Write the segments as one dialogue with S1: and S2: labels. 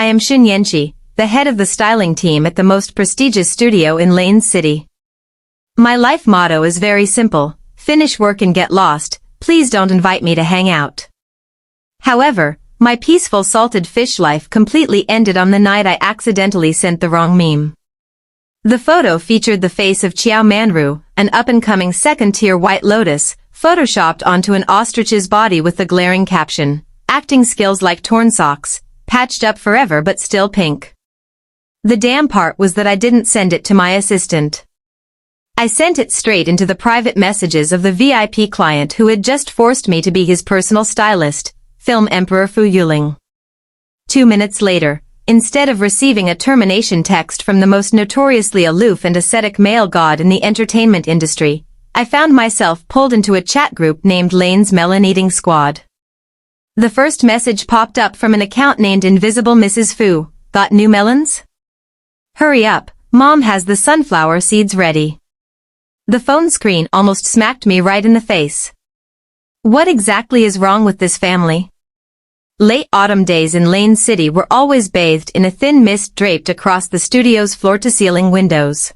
S1: I am Shun Yenchi, the head of the styling team at the most prestigious studio in Lane City. My life motto is very simple: finish work and get lost, please don't invite me to hang out. However, my peaceful salted fish life completely ended on the night I accidentally sent the wrong meme. The photo featured the face of Xiao Manru, an up-and-coming second-tier White Lotus, photoshopped onto an ostrich's body with the glaring caption, "Acting skills like torn socks, patched up forever but still pink." The damn part was that I didn't send it to my assistant. I sent it straight into the private messages of the VIP client who had just forced me to be his personal stylist, film emperor Fu Yuling. 2 minutes later, instead of receiving a termination text from the most notoriously aloof and ascetic male god in the entertainment industry, I found myself pulled into a chat group named Lane's Melon Eating Squad. The first message popped up from an account named Invisible Mrs. Fu. Got new melons? Hurry up, Mom has the sunflower seeds ready. The phone screen almost smacked me right in the face. What exactly is wrong with this family? Late autumn days in Lane City were always bathed in a thin mist draped across the studio's floor-to-ceiling windows.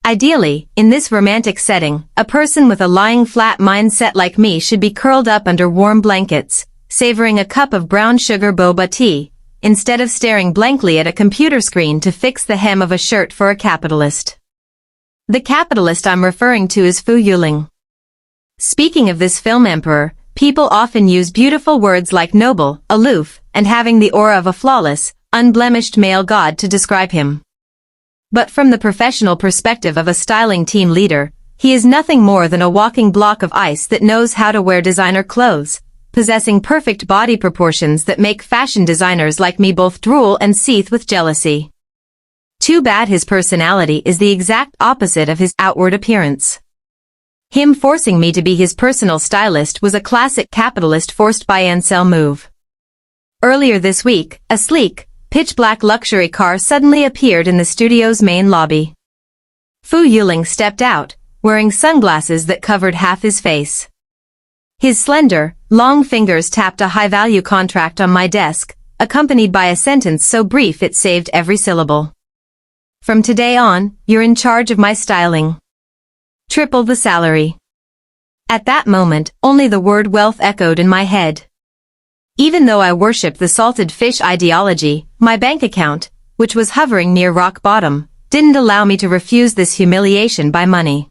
S1: Ideally, in this romantic setting, a person with a lying flat mindset like me should be curled up under warm blankets, savoring a cup of brown sugar boba tea, instead of staring blankly at a computer screen to fix the hem of a shirt for a capitalist. The capitalist I'm referring to is Fu Yuling. Speaking of this film emperor, people often use beautiful words like noble, aloof, and having the aura of a flawless, unblemished male god to describe him. But from the professional perspective of a styling team leader, he is nothing more than a walking block of ice that knows how to wear designer clothes, possessing perfect body proportions that make fashion designers like me both drool and seethe with jealousy. Too bad his personality is the exact opposite of his outward appearance. Him forcing me to be his personal stylist was a classic capitalist forced by Ansel move. Earlier this week, a sleek, pitch-black luxury car suddenly appeared in the studio's main lobby. Fu Yuling stepped out, wearing sunglasses that covered half his face. His slender, long fingers tapped a high-value contract on my desk, accompanied by a sentence so brief it saved every syllable. From today on, you're in charge of my styling. Triple the salary. At that moment, only the word wealth echoed in my head. Even though I worshipped the salted fish ideology, my bank account, which was hovering near rock bottom, didn't allow me to refuse this humiliation by money.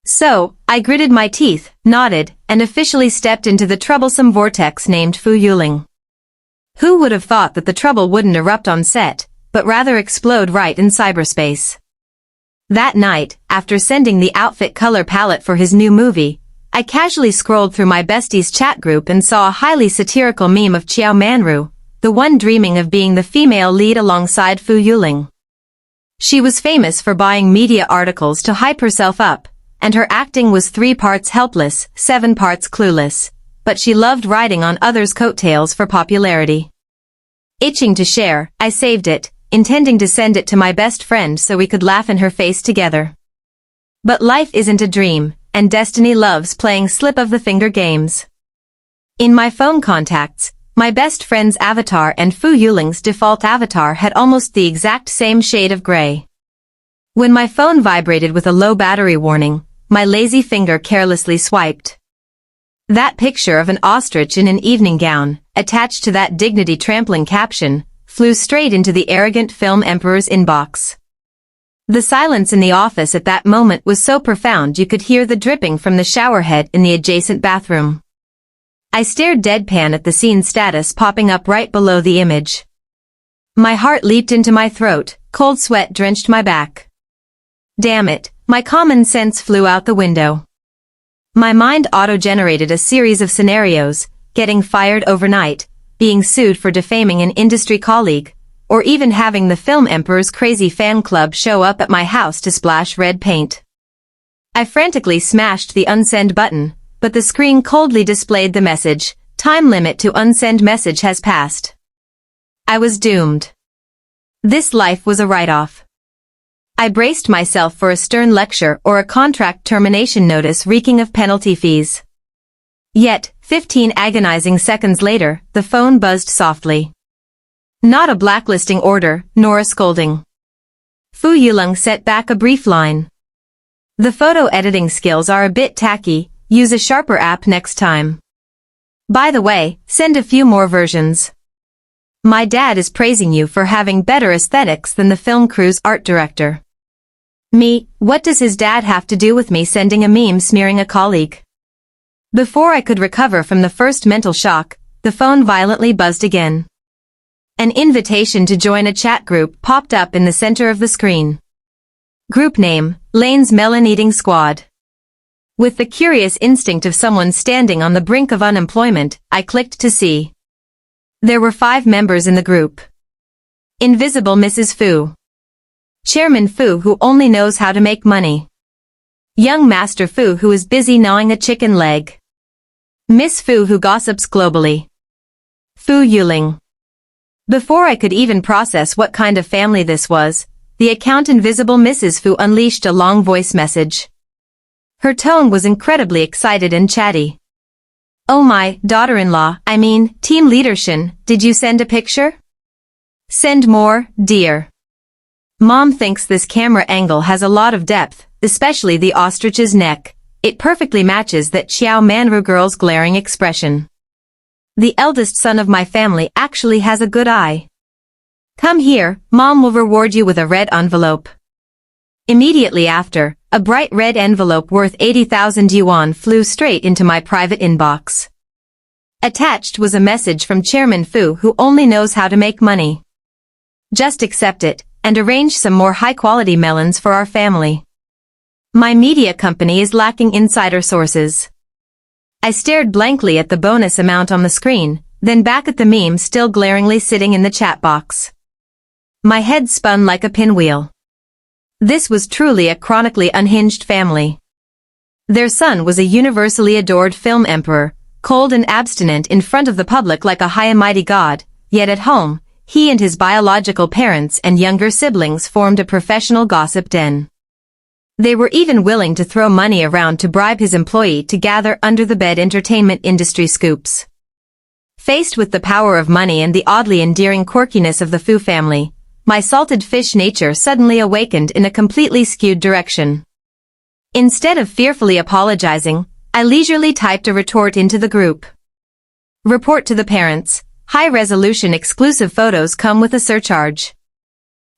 S1: So, I gritted my teeth, nodded, and officially stepped into the troublesome vortex named Fu Yuling. Who would have thought that the trouble wouldn't erupt on set, but rather explode right in cyberspace? That night, after sending the outfit color palette for his new movie, I casually scrolled through my bestie's chat group and saw a highly satirical meme of Xiao Manru, the one dreaming of being the female lead alongside Fu Yuling. She was famous for buying media articles to hype herself up, and her acting was 3 parts helpless, 7 parts clueless, but she loved riding on others' coattails for popularity. Itching to share, I saved it, intending to send it to my best friend so we could laugh in her face together. But life isn't a dream, and destiny loves playing slip-of-the-finger games. In my phone contacts, my best friend's avatar and Fu Yuling's default avatar had almost the exact same shade of gray. When my phone vibrated with a low battery warning, my lazy finger carelessly swiped. That picture of an ostrich in an evening gown, attached to that dignity-trampling caption, flew straight into the arrogant film emperor's inbox. The silence in the office at that moment was so profound you could hear the dripping from the showerhead in the adjacent bathroom. I stared deadpan at the scene status popping up right below the image. My heart leaped into my throat, cold sweat drenched my back. Damn it, my common sense flew out the window. My mind auto-generated a series of scenarios: getting fired overnight, being sued for defaming an industry colleague, or even having the film emperor's crazy fan club show up at my house to splash red paint. I frantically smashed the unsend button, but the screen coldly displayed the message, "Time limit to unsend message has passed." I was doomed. This life was a write-off. I braced myself for a stern lecture or a contract termination notice reeking of penalty fees. Yet, 15 agonizing seconds later, the phone buzzed softly. Not a blacklisting order, nor a scolding. Fu Yulong sent back a brief line. The photo editing skills are a bit tacky, use a sharper app next time. By the way, send a few more versions. My dad is praising you for having better aesthetics than the film crew's art director. Me, what does his dad have to do with me sending a meme smearing a colleague? Before I could recover from the first mental shock, the phone violently buzzed again. An invitation to join a chat group popped up in the center of the screen. Group name, Lane's Melon Eating Squad. With the curious instinct of someone standing on the brink of unemployment, I clicked to see. There were 5 members in the group. Invisible Mrs. Fu. Chairman Fu who only knows how to make money. Young Master Fu who is busy gnawing a chicken leg. Miss Fu who gossips globally. Fu Yuling. Before I could even process what kind of family this was, the account Invisible Mrs. Fu unleashed a long voice message. Her tone was incredibly excited and chatty. Oh my, daughter-in-law, I mean, team leadership, did you send a picture? Send more, dear. Mom thinks this camera angle has a lot of depth, especially the ostrich's neck. It perfectly matches that Xiao Manru girl's glaring expression. The eldest son of my family actually has a good eye. Come here, Mom will reward you with a red envelope. Immediately after, a bright red envelope worth 80,000 yuan flew straight into my private inbox. Attached was a message from Chairman Fu who only knows how to make money. Just accept it, and arrange some more high-quality melons for our family. My media company is lacking insider sources. I stared blankly at the bonus amount on the screen, then back at the meme still glaringly sitting in the chat box. My head spun like a pinwheel. This was truly a chronically unhinged family. Their son was a universally adored film emperor, cold and abstinent in front of the public like a high and mighty god, yet at home, he and his biological parents and younger siblings formed a professional gossip den. They were even willing to throw money around to bribe his employee to gather under-the-bed entertainment industry scoops. Faced with the power of money and the oddly endearing quirkiness of the Fu family, my salted fish nature suddenly awakened in a completely skewed direction. Instead of fearfully apologizing, I leisurely typed a retort into the group. Report to the parents, high-resolution exclusive photos come with a surcharge.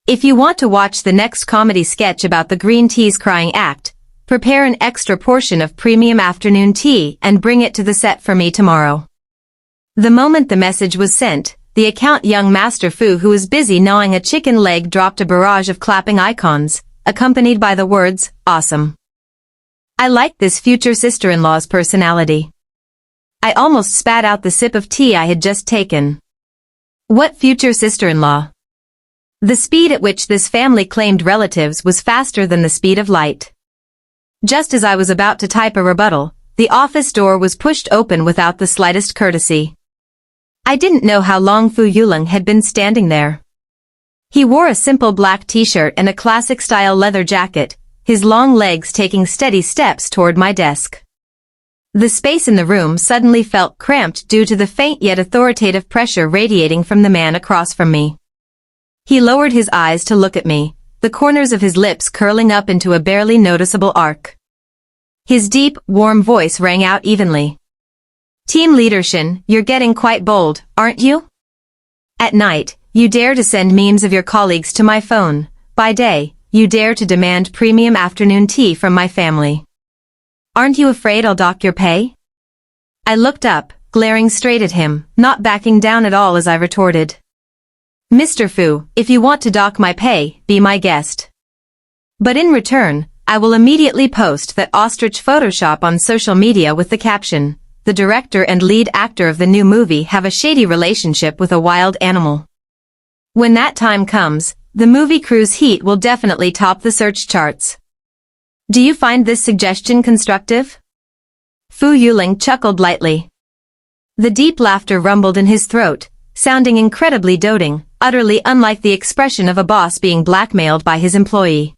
S1: If you want to watch the next comedy sketch about the green tea's crying act, prepare an extra portion of premium afternoon tea and bring it to the set for me tomorrow. The moment the message was sent, the account Young Master Fu who was busy gnawing a chicken leg dropped a barrage of clapping icons, accompanied by the words, awesome. I like this future sister-in-law's personality. I almost spat out the sip of tea I had just taken. What future sister-in-law? The speed at which this family claimed relatives was faster than the speed of light. Just as I was about to type a rebuttal, the office door was pushed open without the slightest courtesy. I didn't know how long Fu Yulong had been standing there. He wore a simple black t-shirt and a classic-style leather jacket, his long legs taking steady steps toward my desk. The space in the room suddenly felt cramped due to the faint yet authoritative pressure radiating from the man across from me. He lowered his eyes to look at me, the corners of his lips curling up into a barely noticeable arc. His deep, warm voice rang out evenly. Team leadership, you're getting quite bold, aren't you? At night, you dare to send memes of your colleagues to my phone. By day, you dare to demand premium afternoon tea from my family. Aren't you afraid I'll dock your pay? I looked up, glaring straight at him, not backing down at all as I retorted. Mr. Fu, if you want to dock my pay, be my guest. But in return, I will immediately post that ostrich Photoshop on social media with the caption, the director and lead actor of the new movie have a shady relationship with a wild animal. When that time comes, the movie crew's heat will definitely top the search charts. Do you find this suggestion constructive? Fu Yuling chuckled lightly. The deep laughter rumbled in his throat, sounding incredibly doting, utterly unlike the expression of a boss being blackmailed by his employee.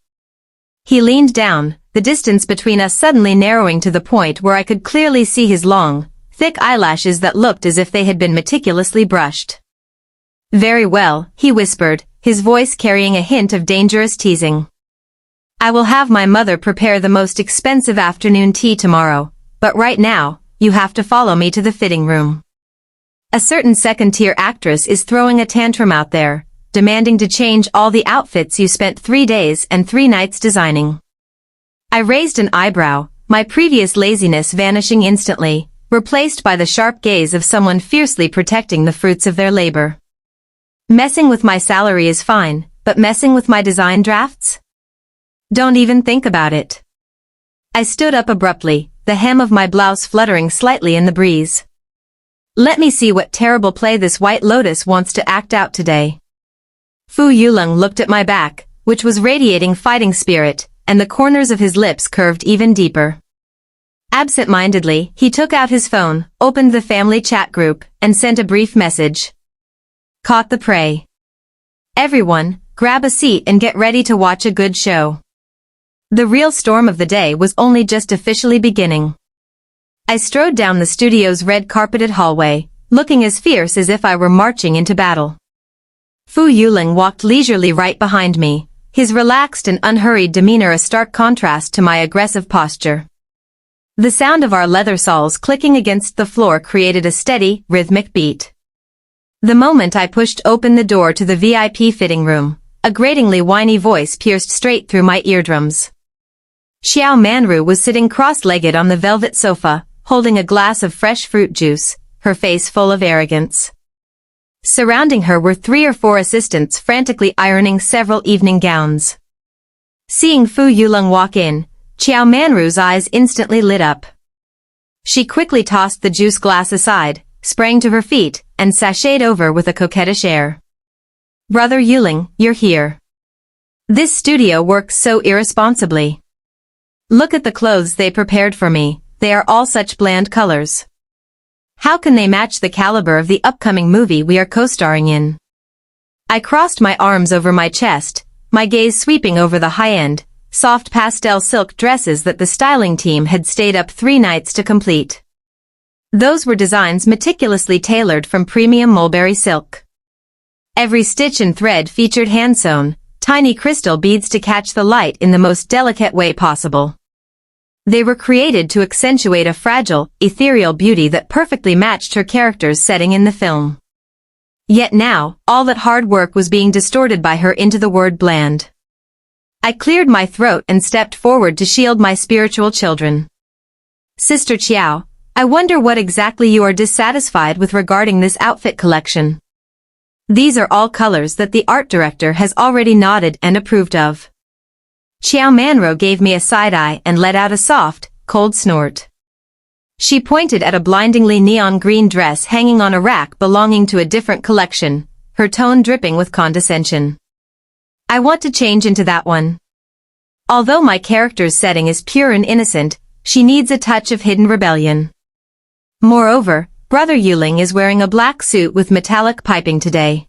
S1: He leaned down, the distance between us suddenly narrowing to the point where I could clearly see his long, thick eyelashes that looked as if they had been meticulously brushed. Very well, he whispered, his voice carrying a hint of dangerous teasing. I will have my mother prepare the most expensive afternoon tea tomorrow, but right now, you have to follow me to the fitting room. A certain second-tier actress is throwing a tantrum out there, demanding to change all the outfits you spent 3 days and 3 nights designing. I raised an eyebrow, my previous laziness vanishing instantly, replaced by the sharp gaze of someone fiercely protecting the fruits of their labor. Messing with my salary is fine, but messing with my design drafts? Don't even think about it. I stood up abruptly, the hem of my blouse fluttering slightly in the breeze. Let me see what terrible play this White Lotus wants to act out today. Fu Yulong looked at my back, which was radiating fighting spirit, and the corners of his lips curved even deeper. Absent-mindedly, he took out his phone, opened the family chat group, and sent a brief message. Caught the prey. Everyone, grab a seat and get ready to watch a good show. The real storm of the day was only just officially beginning. I strode down the studio's red-carpeted hallway, looking as fierce as if I were marching into battle. Fu Yulong walked leisurely right behind me, his relaxed and unhurried demeanor a stark contrast to my aggressive posture. The sound of our leather soles clicking against the floor created a steady, rhythmic beat. The moment I pushed open the door to the VIP fitting room, a gratingly whiny voice pierced straight through my eardrums. Xiao Manru was sitting cross-legged on the velvet sofa, holding a glass of fresh fruit juice, her face full of arrogance. Surrounding her were 3 or 4 assistants frantically ironing several evening gowns. Seeing Fu Yulong walk in, Xiao Manru's eyes instantly lit up. She quickly tossed the juice glass aside, sprang to her feet, and sashayed over with a coquettish air. Brother Yulong, you're here. This studio works so irresponsibly. Look at the clothes they prepared for me, they are all such bland colors. How can they match the caliber of the upcoming movie we are co-starring in? I crossed my arms over my chest, my gaze sweeping over the high-end, soft pastel silk dresses that the styling team had stayed up 3 nights to complete. Those were designs meticulously tailored from premium mulberry silk. Every stitch and thread featured hand-sewn, tiny crystal beads to catch the light in the most delicate way possible. They were created to accentuate a fragile, ethereal beauty that perfectly matched her character's setting in the film. Yet now, all that hard work was being distorted by her into the word bland. I cleared my throat and stepped forward to shield my spiritual children. Sister Qiao, I wonder what exactly you are dissatisfied with regarding this outfit collection. These are all colors that the art director has already nodded and approved of. Xiao Manru gave me a side-eye and let out a soft, cold snort. She pointed at a blindingly neon green dress hanging on a rack belonging to a different collection, her tone dripping with condescension. I want to change into that one. Although my character's setting is pure and innocent, she needs a touch of hidden rebellion. Moreover, Brother Yulong is wearing a black suit with metallic piping today.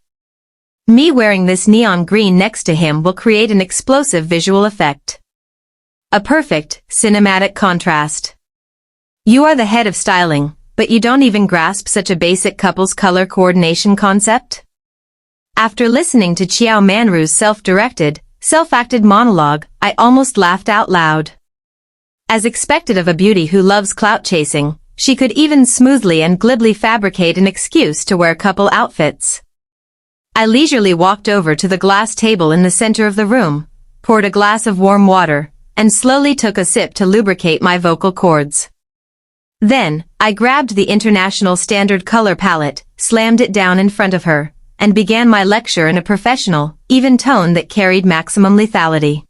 S1: Me wearing this neon green next to him will create an explosive visual effect. A perfect, cinematic contrast. You are the head of styling, but you don't even grasp such a basic couple's color coordination concept? After listening to Xiao Manru's self-directed, self-acted monologue, I almost laughed out loud. As expected of a beauty who loves clout chasing, she could even smoothly and glibly fabricate an excuse to wear couple outfits. I leisurely walked over to the glass table in the center of the room, poured a glass of warm water, and slowly took a sip to lubricate my vocal cords. Then, I grabbed the International Standard Color Palette, slammed it down in front of her, and began my lecture in a professional, even tone that carried maximum lethality.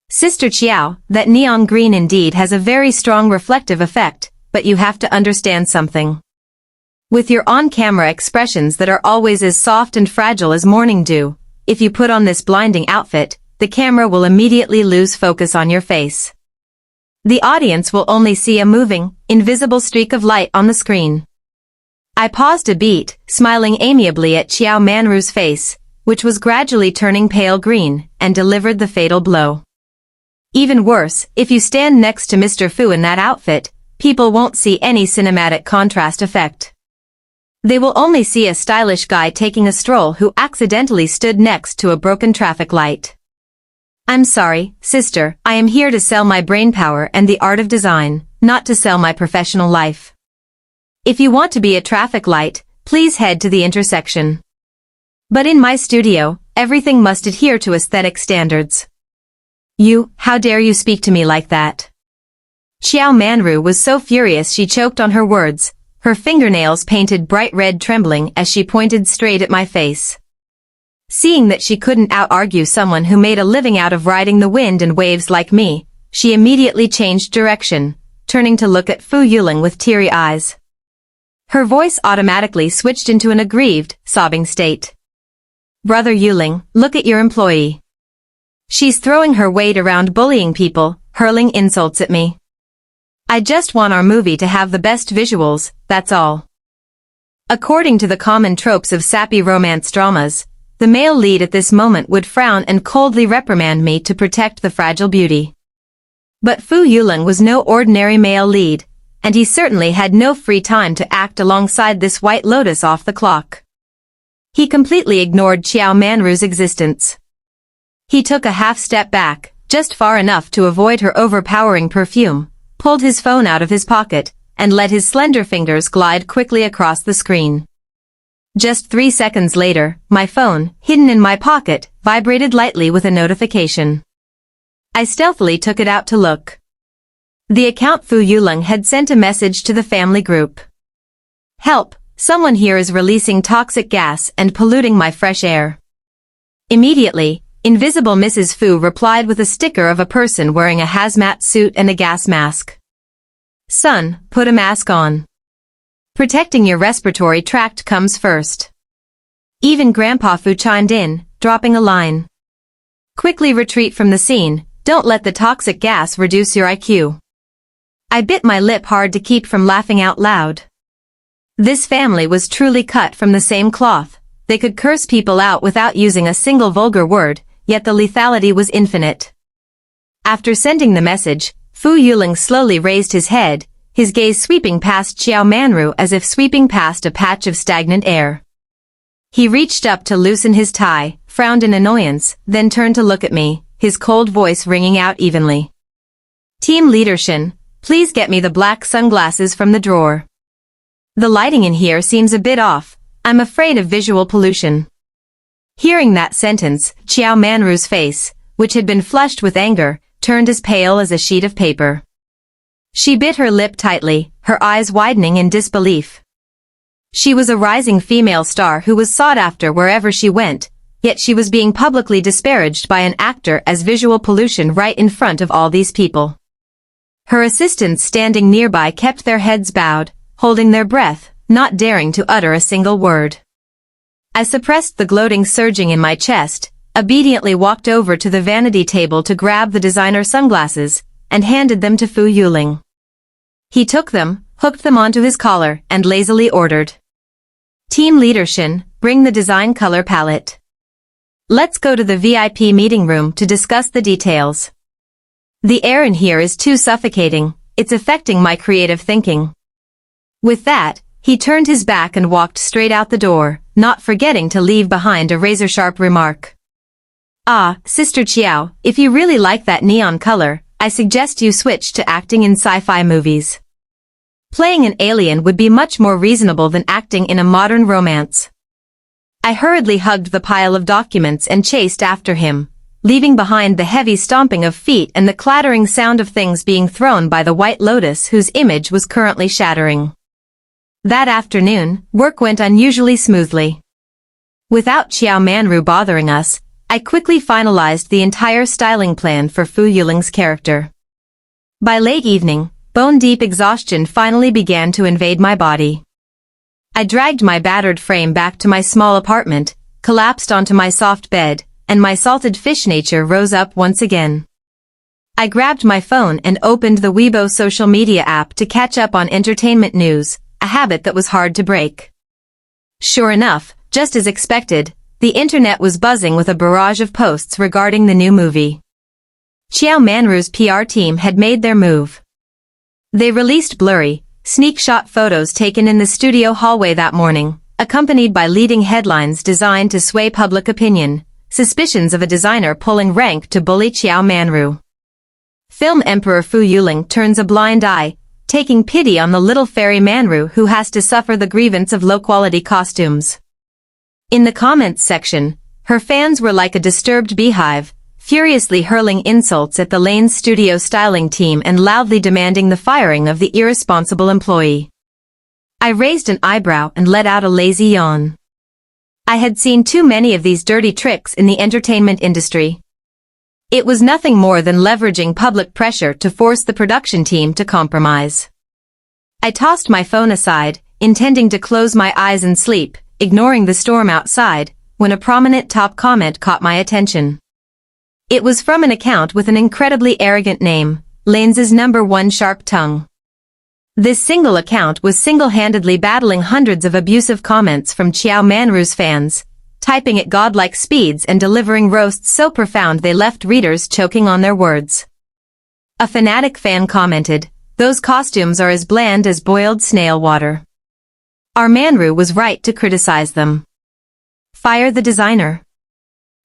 S1: Sister Qiao, that neon green indeed has a very strong reflective effect, but you have to understand something. With your on-camera expressions that are always as soft and fragile as morning dew, if you put on this blinding outfit, the camera will immediately lose focus on your face. The audience will only see a moving, invisible streak of light on the screen. I paused a beat, smiling amiably at Xiao Manru's face, which was gradually turning pale green, and delivered the fatal blow. Even worse, if you stand next to Mr. Fu in that outfit, people won't see any cinematic contrast effect. They will only see a stylish guy taking a stroll who accidentally stood next to a broken traffic light. I'm sorry, sister, I am here to sell my brainpower and the art of design, not to sell my professional life. If you want to be a traffic light, please head to the intersection. But in my studio, everything must adhere to aesthetic standards. How dare you speak to me like that? Xiao Manru was so furious she choked on her words, her fingernails painted bright red trembling as she pointed straight at my face. Seeing that she couldn't out-argue someone who made a living out of riding the wind and waves like me, she immediately changed direction, turning to look at Fu Yuling with teary eyes. Her voice automatically switched into an aggrieved, sobbing state. Brother Yuling, look at your employee. She's throwing her weight around bullying people, hurling insults at me. I just want our movie to have the best visuals, that's all. According to the common tropes of sappy romance dramas, the male lead at this moment would frown and coldly reprimand me to protect the fragile beauty. But Fu Yuling was no ordinary male lead, and he certainly had no free time to act alongside this white lotus off the clock. He completely ignored Xiao Manru's existence. He took a half step back, just far enough to avoid her overpowering perfume, pulled his phone out of his pocket, and let his slender fingers glide quickly across the screen. Just 3 seconds later, my phone, hidden in my pocket, vibrated lightly with a notification. I stealthily took it out to look. The account Fu Yuling had sent a message to the family group. Help! Someone here is releasing toxic gas and polluting my fresh air. Immediately, invisible Mrs. Fu replied with a sticker of a person wearing a hazmat suit and a gas mask. Son, put a mask on. Protecting your respiratory tract comes first. Even Grandpa Fu chimed in, dropping a line. Quickly retreat from the scene, don't let the toxic gas reduce your IQ. I bit my lip hard to keep from laughing out loud. This family was truly cut from the same cloth. They could curse people out without using a single vulgar word, yet the lethality was infinite. After sending the message, Fu Yuling slowly raised his head, his gaze sweeping past Xiao Manru as if sweeping past a patch of stagnant air. He reached up to loosen his tie, frowned in annoyance, then turned to look at me, his cold voice ringing out evenly. Team Leadership, please get me the black sunglasses from the drawer. The lighting in here seems a bit off, I'm afraid of visual pollution. Hearing that sentence, Xiao Manru's face, which had been flushed with anger, turned as pale as a sheet of paper. She bit her lip tightly, her eyes widening in disbelief. She was a rising female star who was sought after wherever she went, yet she was being publicly disparaged by an actor as visual pollution right in front of all these people. Her assistants standing nearby kept their heads bowed, holding their breath, not daring to utter a single word. I suppressed the gloating surging in my chest, obediently walked over to the vanity table to grab the designer sunglasses, and handed them to Fu Yuling. He took them, hooked them onto his collar, and lazily ordered. Team Leadership, bring the design color palette. Let's go to the VIP meeting room to discuss the details. The air in here is too suffocating, it's affecting my creative thinking. With that, he turned his back and walked straight out the door, not forgetting to leave behind a razor-sharp remark. Sister Qiao, if you really like that neon color, I suggest you switch to acting in sci-fi movies. Playing an alien would be much more reasonable than acting in a modern romance. I hurriedly hugged the pile of documents and chased after him, leaving behind the heavy stomping of feet and the clattering sound of things being thrown by the white lotus whose image was currently shattering. That afternoon, work went unusually smoothly. Without Xiao Manru bothering us, I quickly finalized the entire styling plan for Fu Yuling's character. By late evening, bone-deep exhaustion finally began to invade my body. I dragged my battered frame back to my small apartment, collapsed onto my soft bed, and my salted fish nature rose up once again. I grabbed my phone and opened the Weibo social media app to catch up on entertainment news, a habit that was hard to break. Sure enough, just as expected, the internet was buzzing with a barrage of posts regarding the new movie. Xiao Manru's PR team had made their move. They released blurry, sneak shot photos taken in the studio hallway that morning, accompanied by leading headlines designed to sway public opinion, suspicions of a designer pulling rank to bully Xiao Manru. Film Emperor Fu Yuling turns a blind eye, taking pity on the little fairy Manru who has to suffer the grievance of low-quality costumes. In the comments section, her fans were like a disturbed beehive, furiously hurling insults at the Lane's studio styling team and loudly demanding the firing of the irresponsible employee. I raised an eyebrow and let out a lazy yawn. I had seen too many of these dirty tricks in the entertainment industry. It was nothing more than leveraging public pressure to force the production team to compromise. I tossed my phone aside, intending to close my eyes and sleep, ignoring the storm outside, when a prominent top comment caught my attention. It was from an account with an incredibly arrogant name, Lane's #1 Sharp Tongue. This single account was single-handedly battling hundreds of abusive comments from Xiao Manru's fans, typing at godlike speeds and delivering roasts so profound they left readers choking on their words. A fanatic fan commented, "Those costumes are as bland as boiled snail water. Our Manru was right to criticize them. Fire the designer."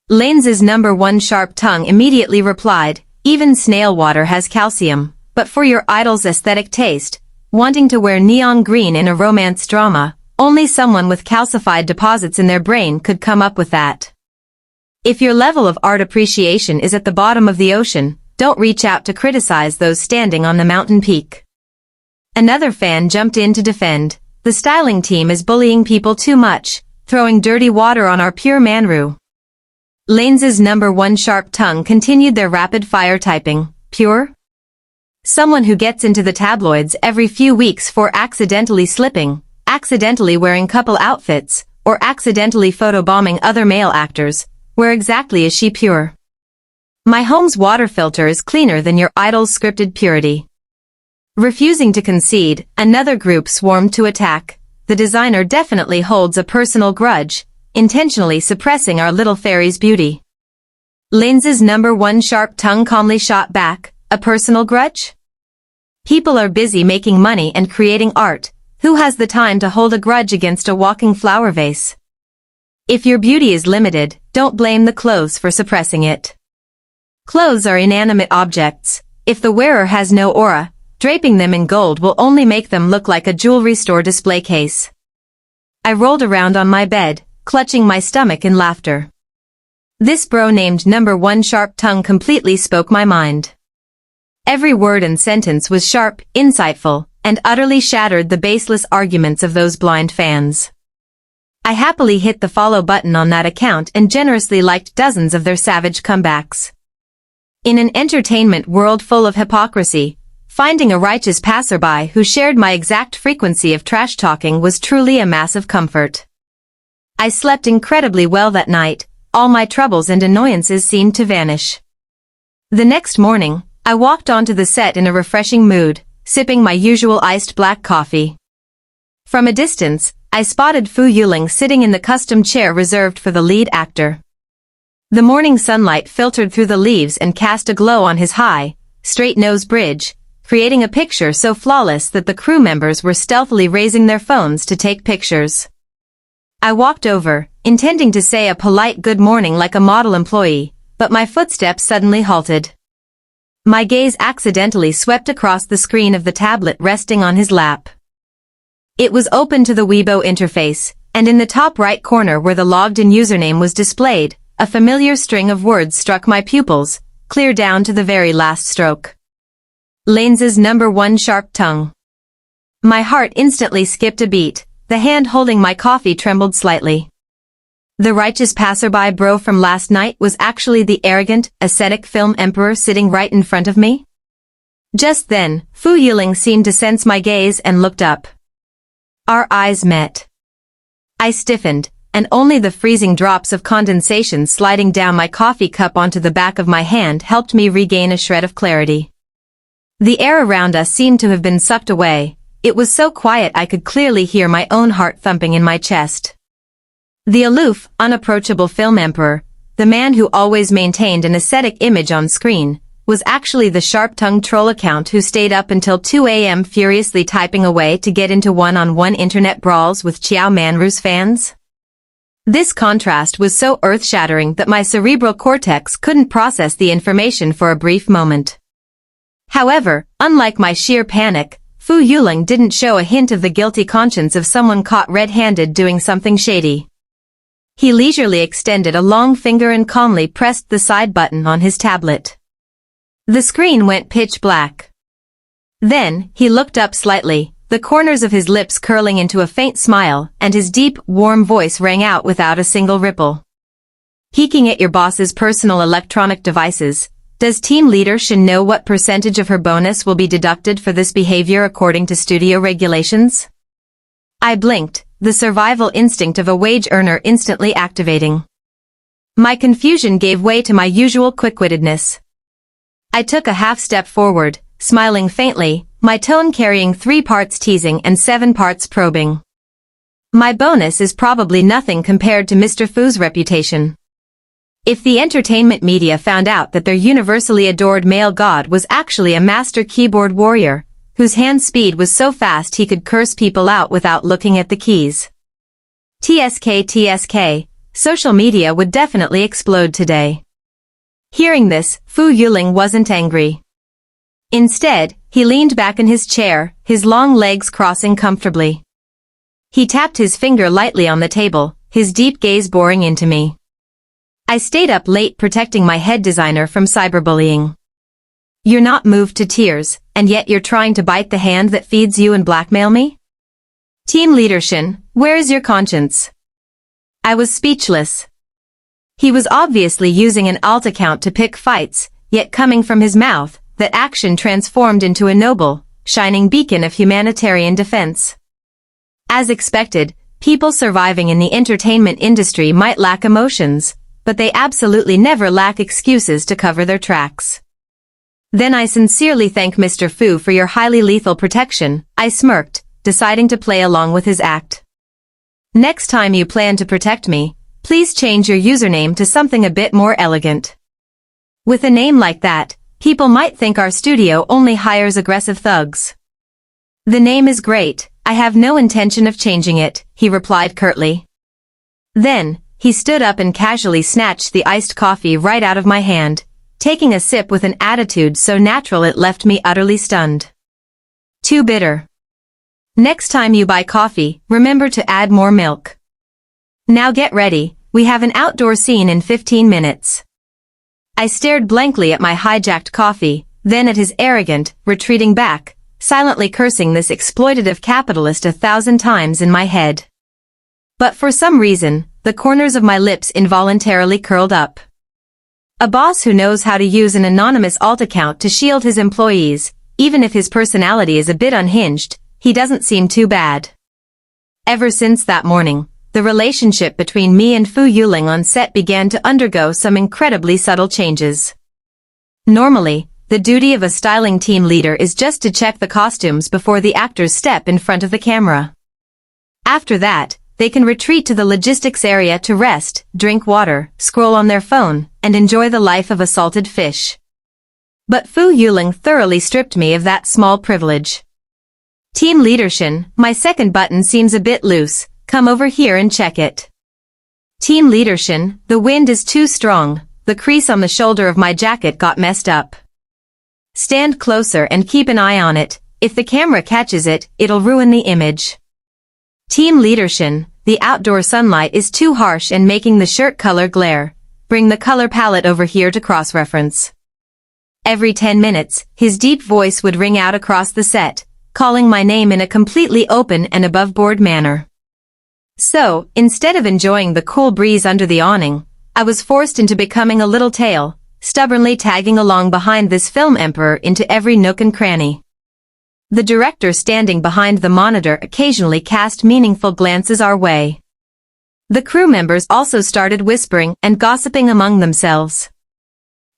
S1: Lane's #1 Sharp Tongue immediately replied, "Even snail water has calcium, but for your idol's aesthetic taste, wanting to wear neon green in a romance drama, only someone with calcified deposits in their brain could come up with that. If your level of art appreciation is at the bottom of the ocean, don't reach out to criticize those standing on the mountain peak." Another fan jumped in to defend, "The styling team is bullying people too much, throwing dirty water on our pure Manru." Lane's #1 Sharp Tongue continued their rapid-fire typing, "Pure? Someone who gets into the tabloids every few weeks for accidentally slipping, accidentally wearing couple outfits, or accidentally photobombing other male actors, where exactly is she pure? My home's water filter is cleaner than your idol's scripted purity." Refusing to concede, another group swarmed to attack. "The designer definitely holds a personal grudge, intentionally suppressing our little fairy's beauty." Lane's #1 Sharp Tongue calmly shot back, "A personal grudge? People are busy making money and creating art. Who has the time to hold a grudge against a walking flower vase? If your beauty is limited, don't blame the clothes for suppressing it. Clothes are inanimate objects. If the wearer has no aura, draping them in gold will only make them look like a jewelry store display case." I rolled around on my bed, clutching my stomach in laughter. This bro named #1 Sharp Tongue completely spoke my mind. Every word and sentence was sharp, insightful, and utterly shattered the baseless arguments of those blind fans. I happily hit the follow button on that account and generously liked dozens of their savage comebacks. In an entertainment world full of hypocrisy, finding a righteous passerby who shared my exact frequency of trash talking was truly a massive comfort. I slept incredibly well that night, all my troubles and annoyances seemed to vanish. The next morning, I walked onto the set in a refreshing mood, sipping my usual iced black coffee. From a distance, I spotted Fu Yuling sitting in the custom chair reserved for the lead actor. The morning sunlight filtered through the leaves and cast a glow on his high, straight-nosed bridge, creating a picture so flawless that the crew members were stealthily raising their phones to take pictures. I walked over, intending to say a polite good morning like a model employee, but my footsteps suddenly halted. My gaze accidentally swept across the screen of the tablet resting on his lap. It was open to the Weibo interface, and in the top right corner where the logged-in username was displayed, a familiar string of words struck my pupils, clear down to the very last stroke. Lane's #1 Sharp Tongue. My heart instantly skipped a beat. The hand holding my coffee trembled slightly. The righteous passerby bro from last night was actually the arrogant, ascetic film emperor sitting right in front of me? Just then, Fu Yuling seemed to sense my gaze and looked up. Our eyes met. I stiffened, and only the freezing drops of condensation sliding down my coffee cup onto the back of my hand helped me regain a shred of clarity. The air around us seemed to have been sucked away. It was so quiet I could clearly hear my own heart thumping in my chest. The aloof, unapproachable film emperor, the man who always maintained an ascetic image on screen, was actually the sharp-tongued troll account who stayed up until 2 a.m. furiously typing away to get into one-on-one internet brawls with Xiao Manru's fans? This contrast was so earth-shattering that my cerebral cortex couldn't process the information for a brief moment. However, unlike my sheer panic, Fu Yuling didn't show a hint of the guilty conscience of someone caught red-handed doing something shady. He leisurely extended a long finger and calmly pressed the side button on his tablet. The screen went pitch black. Then, he looked up slightly, the corners of his lips curling into a faint smile, and his deep, warm voice rang out without a single ripple. Peeking at your boss's personal electronic devices, does team leader Shin know what percentage of her bonus will be deducted for this behavior according to studio regulations? I blinked, the survival instinct of a wage earner instantly activating. My confusion gave way to my usual quick-wittedness. I took a half step forward, smiling faintly, my tone carrying 3 parts teasing and 7 parts probing. My bonus is probably nothing compared to Mr. Fu's reputation. If the entertainment media found out that their universally adored male god was actually a master keyboard warrior, whose hand speed was so fast he could curse people out without looking at the keys. TSK, social media would definitely explode today. Hearing this, Fu Yuling wasn't angry. Instead, he leaned back in his chair, his long legs crossing comfortably. He tapped his finger lightly on the table, his deep gaze boring into me. I stayed up late protecting my head designer from cyberbullying. You're not moved to tears, and yet you're trying to bite the hand that feeds you and blackmail me? Team leader Shin, where is your conscience? I was speechless. He was obviously using an alt account to pick fights, yet coming from his mouth, that action transformed into a noble, shining beacon of humanitarian defense. As expected, people surviving in the entertainment industry might lack emotions, but they absolutely never lack excuses to cover their tracks. Then I sincerely thank Mr. Fu for your highly lethal protection, I smirked, deciding to play along with his act. Next time you plan to protect me, please change your username to something a bit more elegant. With a name like that, people might think our studio only hires aggressive thugs. The name is great, I have no intention of changing it, he replied curtly. Then, he stood up and casually snatched the iced coffee right out of my hand, taking a sip with an attitude so natural it left me utterly stunned. Too bitter. Next time you buy coffee, remember to add more milk. Now get ready, we have an outdoor scene in 15 minutes. I stared blankly at my hijacked coffee, then at his arrogant, retreating back, silently cursing this exploitative capitalist 1,000 times in my head. But for some reason, the corners of my lips involuntarily curled up. A boss who knows how to use an anonymous alt account to shield his employees, even if his personality is a bit unhinged, he doesn't seem too bad. Ever since that morning, the relationship between me and Fu Yuling on set began to undergo some incredibly subtle changes. Normally, the duty of a styling team leader is just to check the costumes before the actors step in front of the camera. After that, they can retreat to the logistics area to rest, drink water, scroll on their phone, and enjoy the life of a salted fish. But Fu Yuling thoroughly stripped me of that small privilege. Team leadership, my second button seems a bit loose, come over here and check it. Team leadership, the wind is too strong, the crease on the shoulder of my jacket got messed up. Stand closer and keep an eye on it, if the camera catches it, it'll ruin the image. Team leadership, the outdoor sunlight is too harsh and making the shirt color glare, bring the color palette over here to cross-reference. Every 10 minutes, his deep voice would ring out across the set, calling my name in a completely open and above-board manner. So, instead of enjoying the cool breeze under the awning, I was forced into becoming a little tail, stubbornly tagging along behind this film emperor into every nook and cranny. The director standing behind the monitor occasionally cast meaningful glances our way. The crew members also started whispering and gossiping among themselves.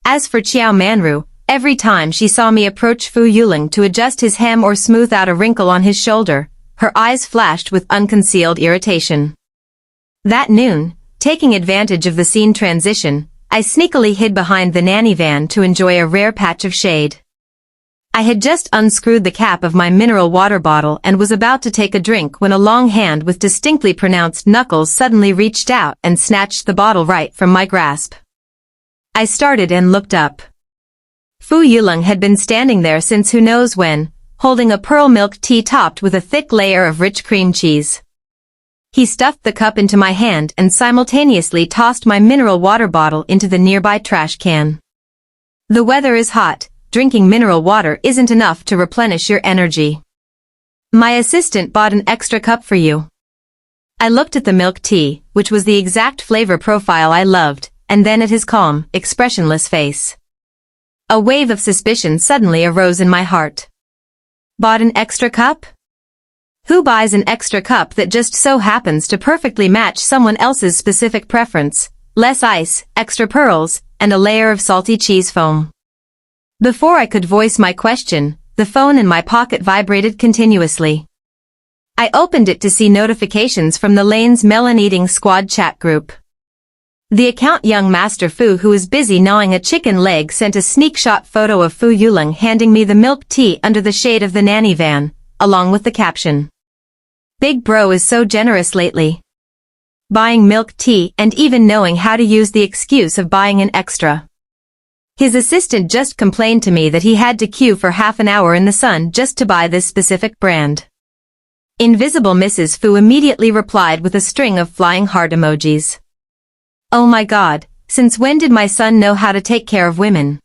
S1: As for Xiao Manru, every time she saw me approach Fu Yuling to adjust his hem or smooth out a wrinkle on his shoulder, her eyes flashed with unconcealed irritation. That noon, taking advantage of the scene transition, I sneakily hid behind the nanny van to enjoy a rare patch of shade. I had just unscrewed the cap of my mineral water bottle and was about to take a drink when a long hand with distinctly pronounced knuckles suddenly reached out and snatched the bottle right from my grasp. I started and looked up. Fu Yulong had been standing there since who knows when, holding a pearl milk tea topped with a thick layer of rich cream cheese. He stuffed the cup into my hand and simultaneously tossed my mineral water bottle into the nearby trash can. The weather is hot. Drinking mineral water isn't enough to replenish your energy. My assistant bought an extra cup for you. I looked at the milk tea, which was the exact flavor profile I loved, and then at his calm, expressionless face. A wave of suspicion suddenly arose in my heart. Bought an extra cup? Who buys an extra cup that just so happens to perfectly match someone else's specific preference? Less ice, extra pearls, and a layer of salty cheese foam. Before I could voice my question, the phone in my pocket vibrated continuously. I opened it to see notifications from the Lane's melon-eating squad chat group. The account young Master Fu, who was busy gnawing a chicken leg, sent a sneak-shot photo of Fu Yulong handing me the milk tea under the shade of the nanny van, along with the caption. Big bro is so generous lately. Buying milk tea and even knowing how to use the excuse of buying an extra. His assistant just complained to me that he had to queue for half an hour in the sun just to buy this specific brand. Invisible Mrs. Fu immediately replied with a string of flying heart emojis. Oh my god, since when did my son know how to take care of women?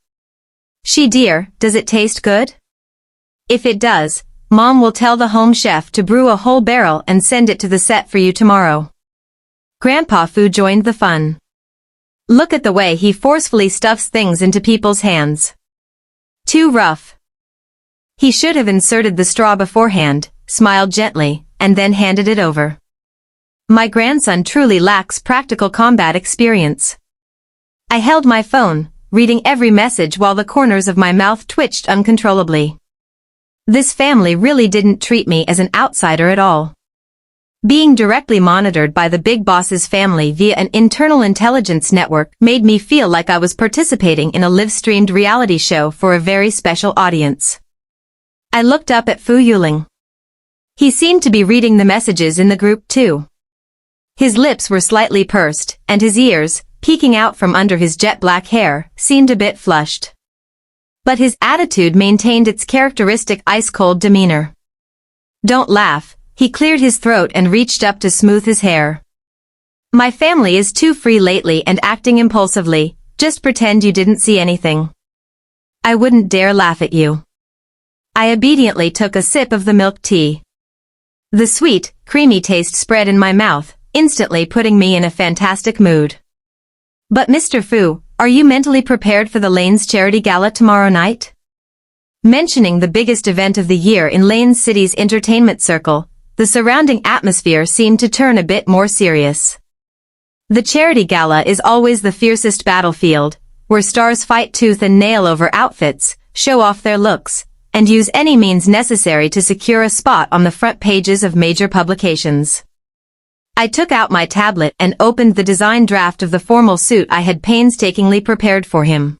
S1: She dear, does it taste good? If it does, Mom will tell the home chef to brew a whole barrel and send it to the set for you tomorrow. Grandpa Fu joined the fun. Look at the way he forcefully stuffs things into people's hands. Too rough. He should have inserted the straw beforehand, smiled gently, and then handed it over. My grandson truly lacks practical combat experience. I held my phone, reading every message while the corners of my mouth twitched uncontrollably. This family really didn't treat me as an outsider at all. Being directly monitored by the big boss's family via an internal intelligence network made me feel like I was participating in a live-streamed reality show for a very special audience. I looked up at Fu Yulong. He seemed to be reading the messages in the group too. His lips were slightly pursed, and his ears, peeking out from under his jet black hair, seemed a bit flushed. But his attitude maintained its characteristic ice-cold demeanor. Don't laugh. He cleared his throat and reached up to smooth his hair. My family is too free lately and acting impulsively, just pretend you didn't see anything. I wouldn't dare laugh at you. I obediently took a sip of the milk tea. The sweet, creamy taste spread in my mouth, instantly putting me in a fantastic mood. But Mr. Fu, are you mentally prepared for the Lane's charity gala tomorrow night? Mentioning the biggest event of the year in Lane City's entertainment circle, the surrounding atmosphere seemed to turn a bit more serious. The charity gala is always the fiercest battlefield, where stars fight tooth and nail over outfits, show off their looks, and use any means necessary to secure a spot on the front pages of major publications. I took out my tablet and opened the design draft of the formal suit I had painstakingly prepared for him.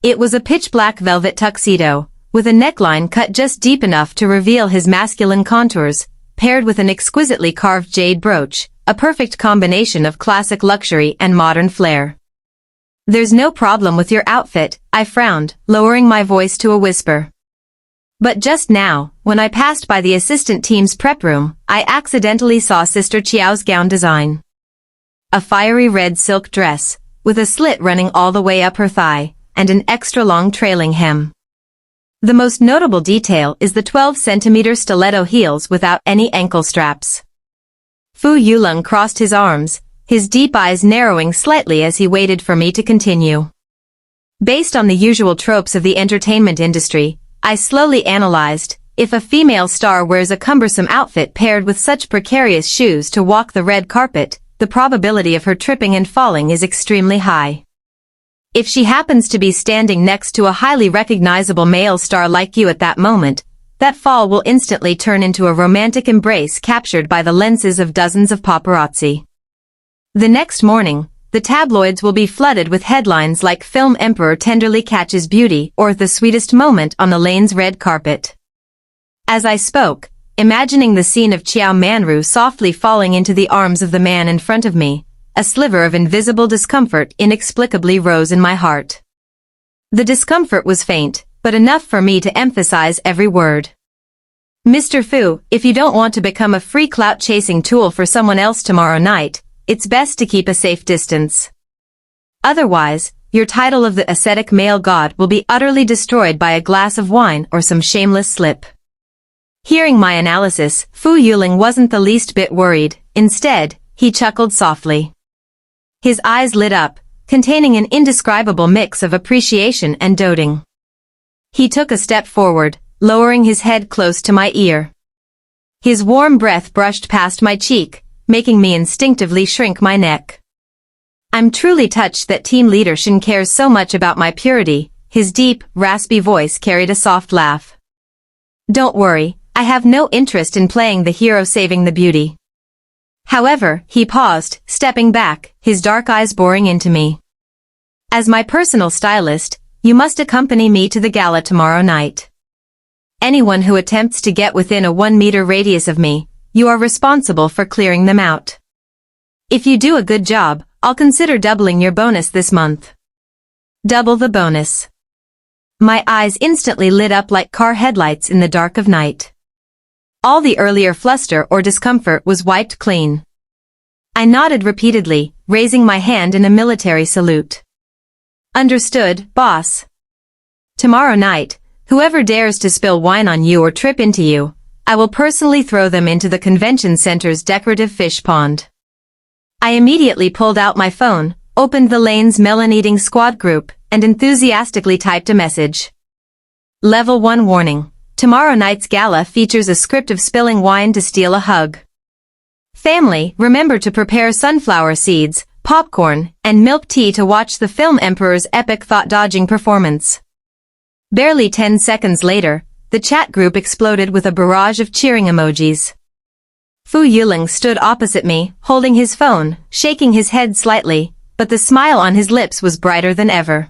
S1: It was a pitch-black velvet tuxedo, with a neckline cut just deep enough to reveal his masculine contours, paired with an exquisitely carved jade brooch, a perfect combination of classic luxury and modern flair. There's no problem with your outfit, I frowned, lowering my voice to a whisper. But just now, when I passed by the assistant team's prep room, I accidentally saw Sister Chiao's gown design. A fiery red silk dress, with a slit running all the way up her thigh, and an extra-long trailing hem. The most notable detail is the 12-centimeter stiletto heels without any ankle straps. Fu Yulong crossed his arms, his deep eyes narrowing slightly as he waited for me to continue. Based on the usual tropes of the entertainment industry, I slowly analyzed, if a female star wears a cumbersome outfit paired with such precarious shoes to walk the red carpet, the probability of her tripping and falling is extremely high. If she happens to be standing next to a highly recognizable male star like you at that moment, that fall will instantly turn into a romantic embrace captured by the lenses of dozens of paparazzi. The next morning, the tabloids will be flooded with headlines like "Film Emperor Tenderly Catches Beauty" or "The Sweetest Moment on Elaine's Red Carpet." As I spoke, imagining the scene of Xiao Manru softly falling into the arms of the man in front of me, a sliver of invisible discomfort inexplicably rose in my heart. The discomfort was faint, but enough for me to emphasize every word. "Mr. Fu, if you don't want to become a free clout-chasing tool for someone else tomorrow night, it's best to keep a safe distance. Otherwise, your title of the ascetic male god will be utterly destroyed by a glass of wine or some shameless slip." Hearing my analysis, Fu Yuling wasn't the least bit worried. Instead, he chuckled softly. His eyes lit up, containing an indescribable mix of appreciation and doting. He took a step forward, lowering his head close to my ear. His warm breath brushed past my cheek, making me instinctively shrink my neck. "I'm truly touched that Team Leader Shin cares so much about my purity." His deep, raspy voice carried a soft laugh. "Don't worry, I have no interest in playing the hero saving the beauty." However, he paused, stepping back, his dark eyes boring into me. "As my personal stylist, you must accompany me to the gala tomorrow night. Anyone who attempts to get within a 1-meter radius of me, you are responsible for clearing them out. If you do a good job, I'll consider doubling your bonus this month." Double the bonus. My eyes instantly lit up like car headlights in the dark of night. All the earlier fluster or discomfort was wiped clean. I nodded repeatedly, raising my hand in a military salute. "Understood, boss. Tomorrow night, whoever dares to spill wine on you or trip into you, I will personally throw them into the convention center's decorative fish pond." I immediately pulled out my phone, opened the Lane's melon-eating squad group, and enthusiastically typed a message. Level 1 warning. Tomorrow night's gala features a script of spilling wine to steal a hug. Family, remember to prepare sunflower seeds, popcorn, and milk tea to watch the Film Emperor's epic thought-dodging performance. Barely 10 seconds later, the chat group exploded with a barrage of cheering emojis. Fu Yuling stood opposite me, holding his phone, shaking his head slightly, but the smile on his lips was brighter than ever.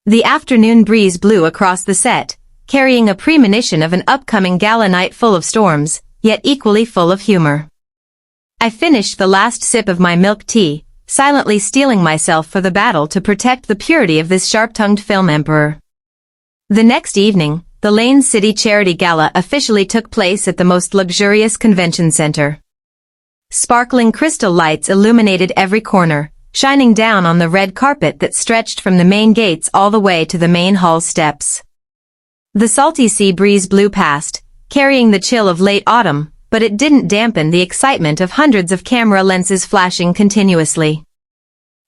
S1: The afternoon breeze blew across the set, carrying a premonition of an upcoming gala night full of storms, yet equally full of humor. I finished the last sip of my milk tea, silently steeling myself for the battle to protect the purity of this sharp-tongued film emperor. The next evening, the Lane City Charity Gala officially took place at the most luxurious convention center. Sparkling crystal lights illuminated every corner, shining down on the red carpet that stretched from the main gates all the way to the main hall steps. The salty sea breeze blew past, carrying the chill of late autumn, but it didn't dampen the excitement of hundreds of camera lenses flashing continuously.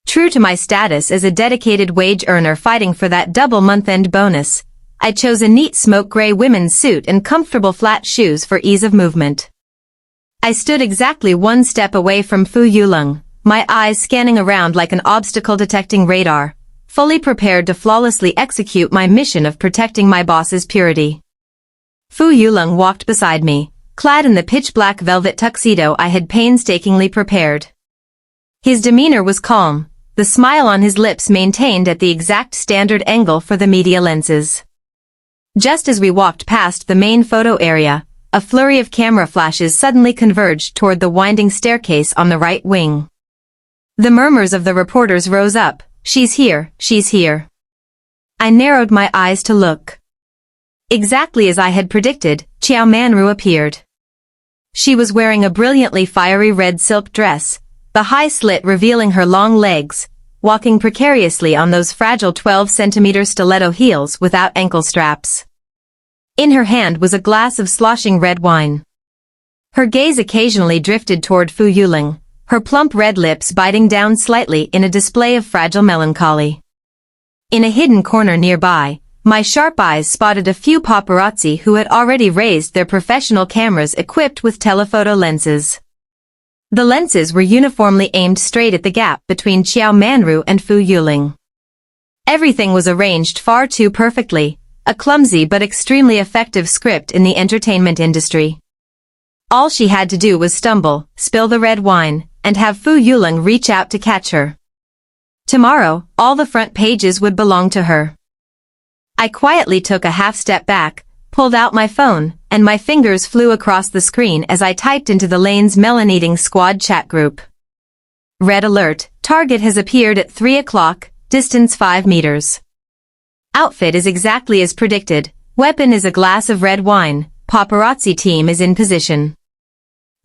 S1: True to my status as a dedicated wage earner fighting for that double month-end bonus, I chose a neat smoke gray women's suit and comfortable flat shoes for ease of movement. I stood exactly one step away from Fu Yuling, my eyes scanning around like an obstacle-detecting radar, fully prepared to flawlessly execute my mission of protecting my boss's purity. Fu Yuling walked beside me, clad in the pitch-black velvet tuxedo I had painstakingly prepared. His demeanor was calm, the smile on his lips maintained at the exact standard angle for the media lenses. Just as we walked past the main photo area, a flurry of camera flashes suddenly converged toward the winding staircase on the right wing. The murmurs of the reporters rose up, "She's here, she's here." I narrowed my eyes to look. Exactly as I had predicted, Xiao Manru appeared. She was wearing a brilliantly fiery red silk dress, the high slit revealing her long legs, walking precariously on those fragile 12-centimeter stiletto heels without ankle straps. In her hand was a glass of sloshing red wine. Her gaze occasionally drifted toward Fu Yuling, her plump red lips biting down slightly in a display of fragile melancholy. In a hidden corner nearby, my sharp eyes spotted a few paparazzi who had already raised their professional cameras equipped with telephoto lenses. The lenses were uniformly aimed straight at the gap between Xiao Manru and Fu Yuling. Everything was arranged far too perfectly, a clumsy but extremely effective script in the entertainment industry. All she had to do was stumble, spill the red wine, and have Fu Yuling reach out to catch her. Tomorrow, all the front pages would belong to her. I quietly took a half step back, pulled out my phone, and my fingers flew across the screen as I typed into the Lane's melon-eating squad chat group. Red alert, target has appeared at 3 o'clock, distance 5 meters. Outfit is exactly as predicted, weapon is a glass of red wine, paparazzi team is in position.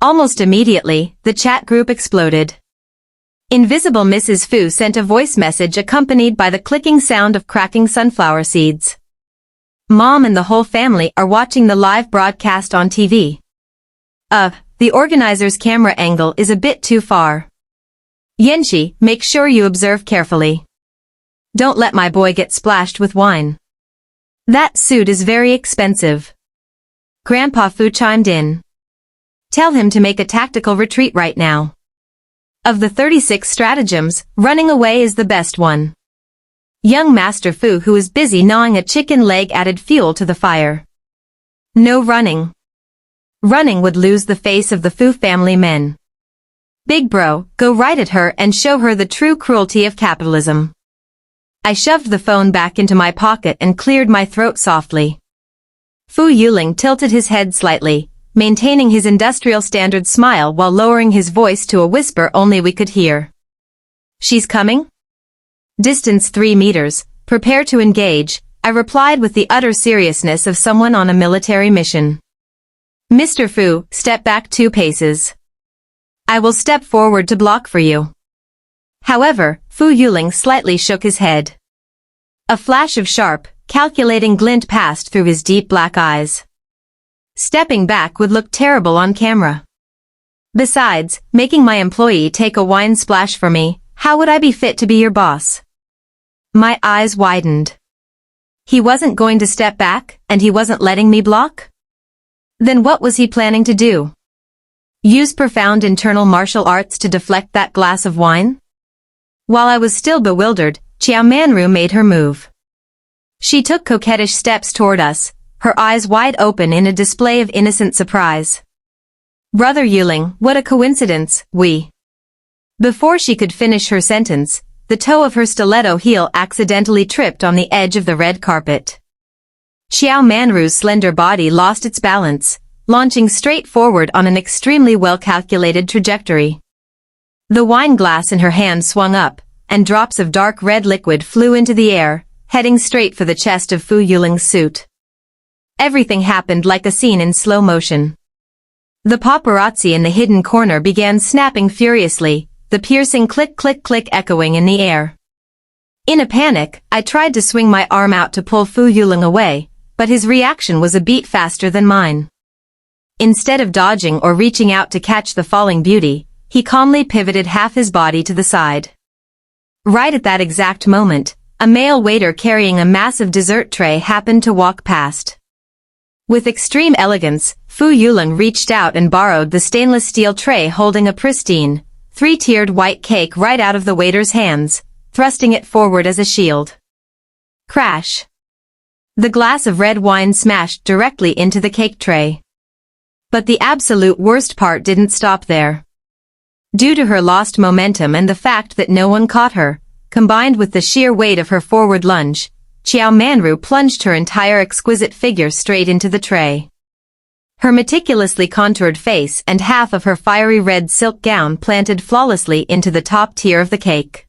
S1: Almost immediately, the chat group exploded. Invisible Mrs. Fu sent a voice message accompanied by the clicking sound of cracking sunflower seeds. Mom and the whole family are watching the live broadcast on TV. The organizer's camera angle is a bit too far. Yenshi, make sure you observe carefully. Don't let my boy get splashed with wine. That suit is very expensive. Grandpa Fu chimed in. Tell him to make a tactical retreat right now. Of the 36 stratagems, running away is the best one. Young Master Fu, who is busy gnawing a chicken leg, added fuel to the fire. No running. Running would lose the face of the Fu family men. Big bro, go right at her and show her the true cruelty of capitalism. I shoved the phone back into my pocket and cleared my throat softly. Fu Yuling tilted his head slightly, maintaining his industrial standard smile while lowering his voice to a whisper only we could hear. She's coming? Distance 3 meters, prepare to engage, I replied with the utter seriousness of someone on a military mission. Mr. Fu, step back 2 paces. I will step forward to block for you. However, Fu Yuling slightly shook his head. A flash of sharp, calculating glint passed through his deep black eyes. Stepping back would look terrible on camera. Besides, making my employee take a wine splash for me, how would I be fit to be your boss? My eyes widened. He wasn't going to step back, and he wasn't letting me block? Then what was he planning to do? Use profound internal martial arts to deflect that glass of wine? While I was still bewildered, Xiao Manru made her move. She took coquettish steps toward us, her eyes wide open in a display of innocent surprise. Brother Yuling, what a coincidence, we. Before she could finish her sentence, the toe of her stiletto heel accidentally tripped on the edge of the red carpet. Xiao Manru's slender body lost its balance, launching straight forward on an extremely well-calculated trajectory. The wine glass in her hand swung up, and drops of dark red liquid flew into the air, heading straight for the chest of Fu Yuling's suit. Everything happened like a scene in slow motion. The paparazzi in the hidden corner began snapping furiously, the piercing click-click-click echoing in the air. In a panic, I tried to swing my arm out to pull Fu Yuling away, but his reaction was a beat faster than mine. Instead of dodging or reaching out to catch the falling beauty, he calmly pivoted half his body to the side. Right at that exact moment, a male waiter carrying a massive dessert tray happened to walk past. With extreme elegance, Fu Yuling reached out and borrowed the stainless steel tray holding a pristine, 3-tiered white cake right out of the waiter's hands, thrusting it forward as a shield. Crash! The glass of red wine smashed directly into the cake tray. But the absolute worst part didn't stop there. Due to her lost momentum and the fact that no one caught her, combined with the sheer weight of her forward lunge, Xiao Manru plunged her entire exquisite figure straight into the tray. Her meticulously contoured face and half of her fiery red silk gown planted flawlessly into the top tier of the cake.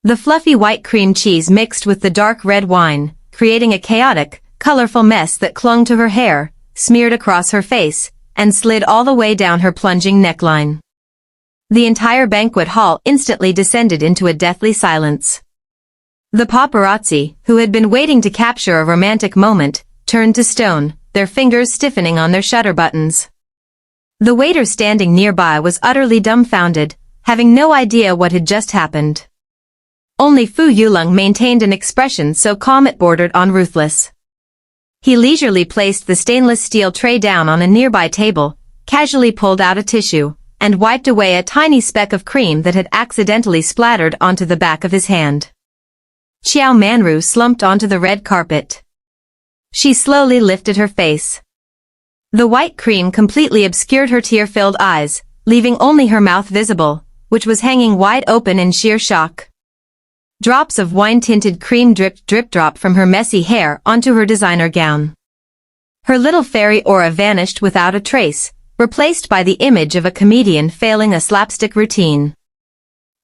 S1: The fluffy white cream cheese mixed with the dark red wine, creating a chaotic, colorful mess that clung to her hair, smeared across her face, and slid all the way down her plunging neckline. The entire banquet hall instantly descended into a deathly silence. The paparazzi, who had been waiting to capture a romantic moment, turned to stone, their fingers stiffening on their shutter buttons. The waiter standing nearby was utterly dumbfounded, having no idea what had just happened. Only Fu Yuling maintained an expression so calm it bordered on ruthless. He leisurely placed the stainless steel tray down on a nearby table, casually pulled out a tissue, and wiped away a tiny speck of cream that had accidentally splattered onto the back of his hand. Xiao Manru slumped onto the red carpet. She slowly lifted her face. The white cream completely obscured her tear-filled eyes, leaving only her mouth visible, which was hanging wide open in sheer shock. Drops of wine-tinted cream dripped drip-drop from her messy hair onto her designer gown. Her little fairy aura vanished without a trace, replaced by the image of a comedian failing a slapstick routine.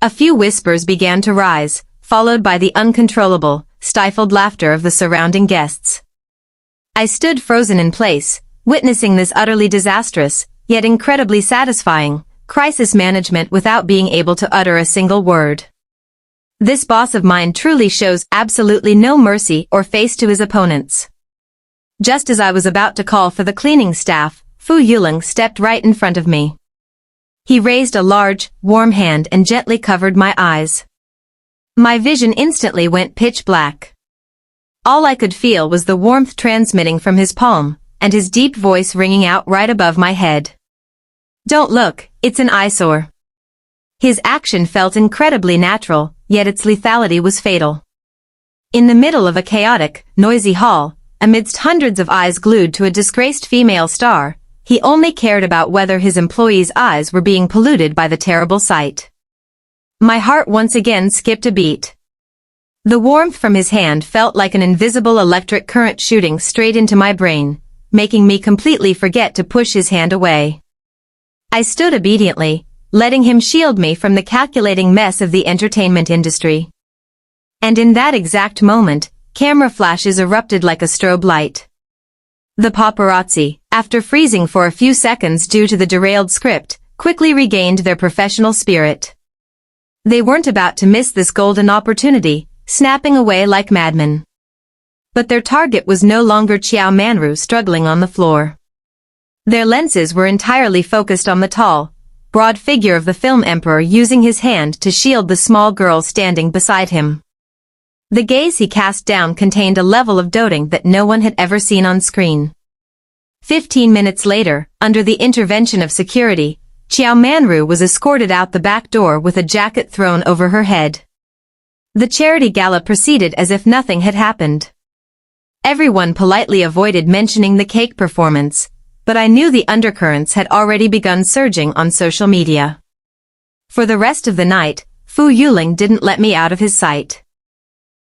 S1: A few whispers began to rise, followed by the uncontrollable, stifled laughter of the surrounding guests. I stood frozen in place, witnessing this utterly disastrous, yet incredibly satisfying, crisis management without being able to utter a single word. This boss of mine truly shows absolutely no mercy or face to his opponents. Just as I was about to call for the cleaning staff, Fu Yuling stepped right in front of me. He raised a large, warm hand and gently covered my eyes. My vision instantly went pitch black. All I could feel was the warmth transmitting from his palm, and his deep voice ringing out right above my head. "Don't look, it's an eyesore." His action felt incredibly natural, yet its lethality was fatal. In the middle of a chaotic, noisy hall, amidst hundreds of eyes glued to a disgraced female star, he only cared about whether his employees' eyes were being polluted by the terrible sight. My heart once again skipped a beat. The warmth from his hand felt like an invisible electric current shooting straight into my brain, making me completely forget to push his hand away. I stood obediently, letting him shield me from the calculating mess of the entertainment industry. And in that exact moment, camera flashes erupted like a strobe light. The paparazzi, after freezing for a few seconds due to the derailed script, quickly regained their professional spirit. They weren't about to miss this golden opportunity, snapping away like madmen. But their target was no longer Xiao Manru struggling on the floor. Their lenses were entirely focused on the tall, broad figure of the film emperor using his hand to shield the small girl standing beside him. The gaze he cast down contained a level of doting that no one had ever seen on screen. 15 minutes later, under the intervention of security, Xiao Manru was escorted out the back door with a jacket thrown over her head. The charity gala proceeded as if nothing had happened. Everyone politely avoided mentioning the cake performance, but I knew the undercurrents had already begun surging on social media. For the rest of the night, Fu Yuling didn't let me out of his sight.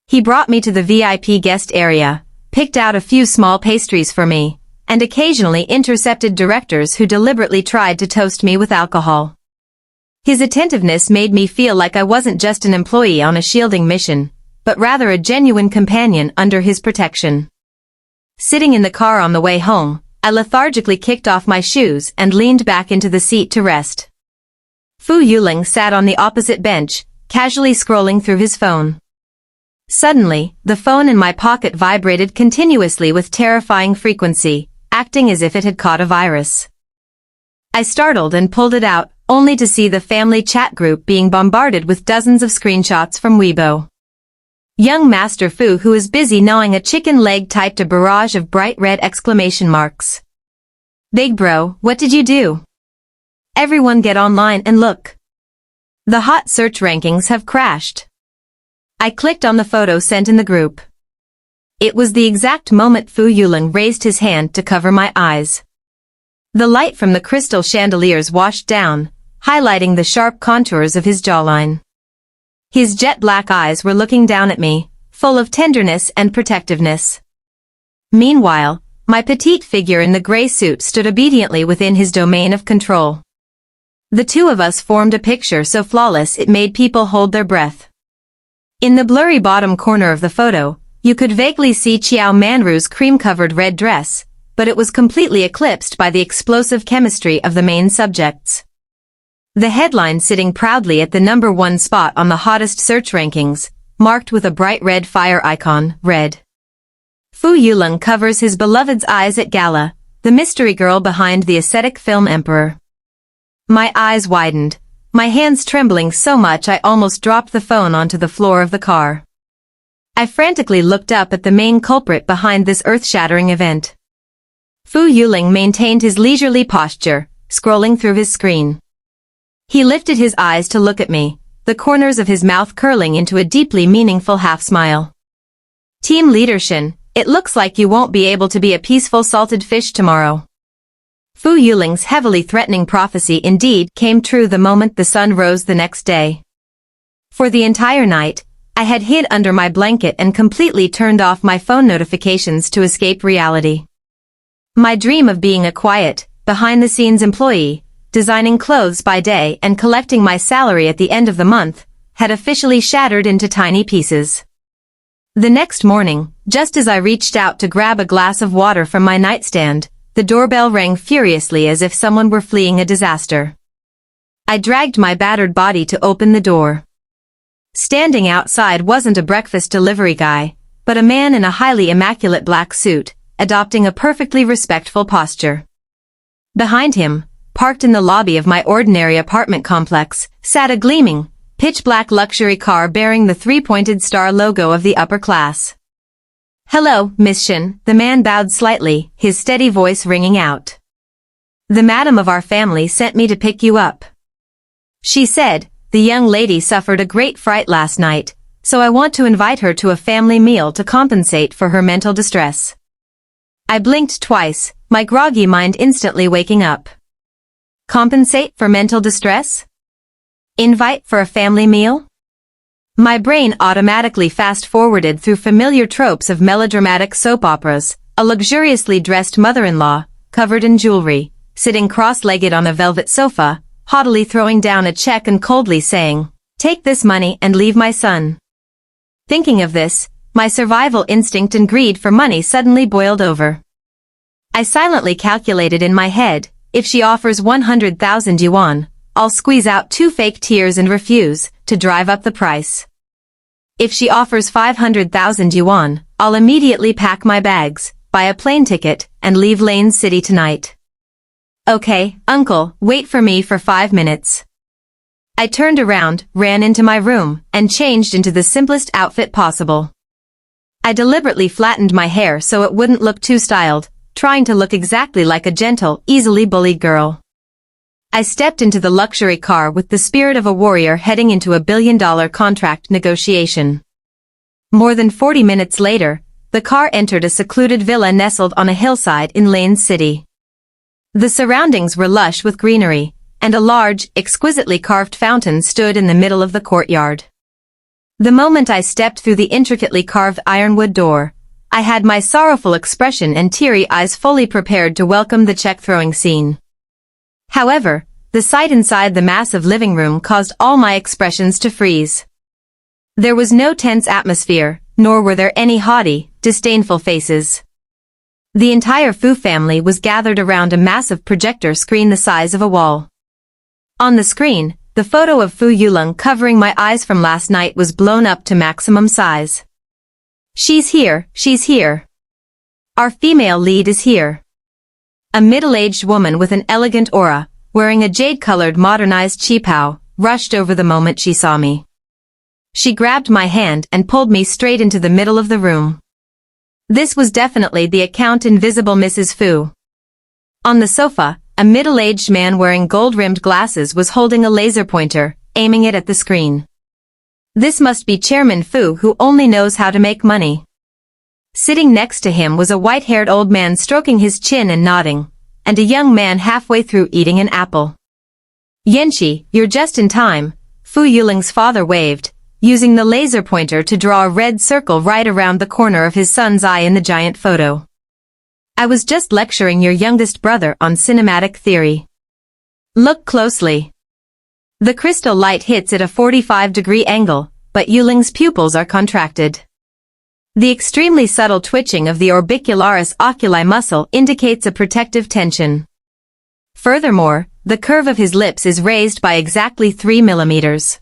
S1: He brought me to the VIP guest area, picked out a few small pastries for me, and occasionally intercepted directors who deliberately tried to toast me with alcohol. His attentiveness made me feel like I wasn't just an employee on a shielding mission, but rather a genuine companion under his protection. Sitting in the car on the way home, I lethargically kicked off my shoes and leaned back into the seat to rest. Fu Yuling sat on the opposite bench, casually scrolling through his phone. Suddenly, the phone in my pocket vibrated continuously with terrifying frequency, acting as if it had caught a virus. I startled and pulled it out, only to see the family chat group being bombarded with dozens of screenshots from Weibo. Young Master Fu, who is busy gnawing a chicken leg, typed a barrage of bright red exclamation marks. "Big bro, what did you do? Everyone get online and look. The hot search rankings have crashed." I clicked on the photo sent in the group. It was the exact moment Fu Yuling raised his hand to cover my eyes. The light from the crystal chandeliers washed down, highlighting the sharp contours of his jawline. His jet-black eyes were looking down at me, full of tenderness and protectiveness. Meanwhile, my petite figure in the gray suit stood obediently within his domain of control. The two of us formed a picture so flawless it made people hold their breath. In the blurry bottom corner of the photo, you could vaguely see Xiao Manru's cream-covered red dress, but it was completely eclipsed by the explosive chemistry of the main subjects. The headline sitting proudly at the #1 spot on the hottest search rankings, marked with a bright red fire icon, read: Fu Yuling covers his beloved's eyes at gala, the mystery girl behind the ascetic film emperor. My eyes widened, my hands trembling so much I almost dropped the phone onto the floor of the car. I frantically looked up at the main culprit behind this earth-shattering event. Fu Yuling maintained his leisurely posture, scrolling through his screen. He lifted his eyes to look at me, the corners of his mouth curling into a deeply meaningful half-smile. "Team leadership, it looks like you won't be able to be a peaceful salted fish tomorrow." Fu Yuling's heavily threatening prophecy indeed came true the moment the sun rose the next day. For the entire night, I had hid under my blanket and completely turned off my phone notifications to escape reality. My dream of being a quiet, behind-the-scenes employee, designing clothes by day and collecting my salary at the end of the month, had officially shattered into tiny pieces. The next morning, just as I reached out to grab a glass of water from my nightstand, the doorbell rang furiously as if someone were fleeing a disaster. I dragged my battered body to open the door. Standing outside wasn't a breakfast delivery guy, but a man in a highly immaculate black suit, adopting a perfectly respectful posture. Behind him, parked in the lobby of my ordinary apartment complex, sat a gleaming, pitch-black luxury car bearing the three-pointed star logo of the upper class. "Hello, Miss Shin," the man bowed slightly, his steady voice ringing out. "The madam of our family sent me to pick you up. She said, the young lady suffered a great fright last night, so I want to invite her to a family meal to compensate for her mental distress." I blinked twice, my groggy mind instantly waking up. Compensate for mental distress? Invite for a family meal? My brain automatically fast-forwarded through familiar tropes of melodramatic soap operas, a luxuriously dressed mother-in-law, covered in jewelry, sitting cross-legged on a velvet sofa, haughtily throwing down a check and coldly saying, "Take this money and leave my son." Thinking of this, my survival instinct and greed for money suddenly boiled over. I silently calculated in my head, if she offers 100,000 yuan, I'll squeeze out 2 fake tears and refuse, to drive up the price. If she offers 500,000 yuan, I'll immediately pack my bags, buy a plane ticket, and leave Lane City tonight. "Okay, uncle, wait for me for 5 minutes." I turned around, ran into my room, and changed into the simplest outfit possible. I deliberately flattened my hair so it wouldn't look too styled, trying to look exactly like a gentle, easily bullied girl. I stepped into the luxury car with the spirit of a warrior heading into a billion-dollar contract negotiation. More than 40 minutes later, the car entered a secluded villa nestled on a hillside in Lane City. The surroundings were lush with greenery, and a large, exquisitely carved fountain stood in the middle of the courtyard. The moment I stepped through the intricately carved ironwood door, I had my sorrowful expression and teary eyes fully prepared to welcome the check-throwing scene. However, the sight inside the massive living room caused all my expressions to freeze. There was no tense atmosphere, nor were there any haughty, disdainful faces. The entire Fu family was gathered around a massive projector screen the size of a wall. On the screen, the photo of Fu Yulong covering my eyes from last night was blown up to maximum size. "She's here, she's here. Our female lead is here." A middle-aged woman with an elegant aura, wearing a jade-colored modernized qipao, rushed over the moment she saw me. She grabbed my hand and pulled me straight into the middle of the room. This was definitely the account invisible Mrs. Fu. On the sofa, a middle-aged man wearing gold-rimmed glasses was holding a laser pointer, aiming it at the screen. This must be Chairman Fu, who only knows how to make money. Sitting next to him was a white-haired old man stroking his chin and nodding, and a young man halfway through eating an apple. "Yanqi, you're just in time," Fu Yuling's father waved, using the laser pointer to draw a red circle right around the corner of his son's eye in the giant photo. "I was just lecturing your youngest brother on cinematic theory. Look closely. The crystal light hits at a 45-degree angle, but Yuling's pupils are contracted. The extremely subtle twitching of the orbicularis oculi muscle indicates a protective tension. Furthermore, the curve of his lips is raised by exactly 3 millimeters.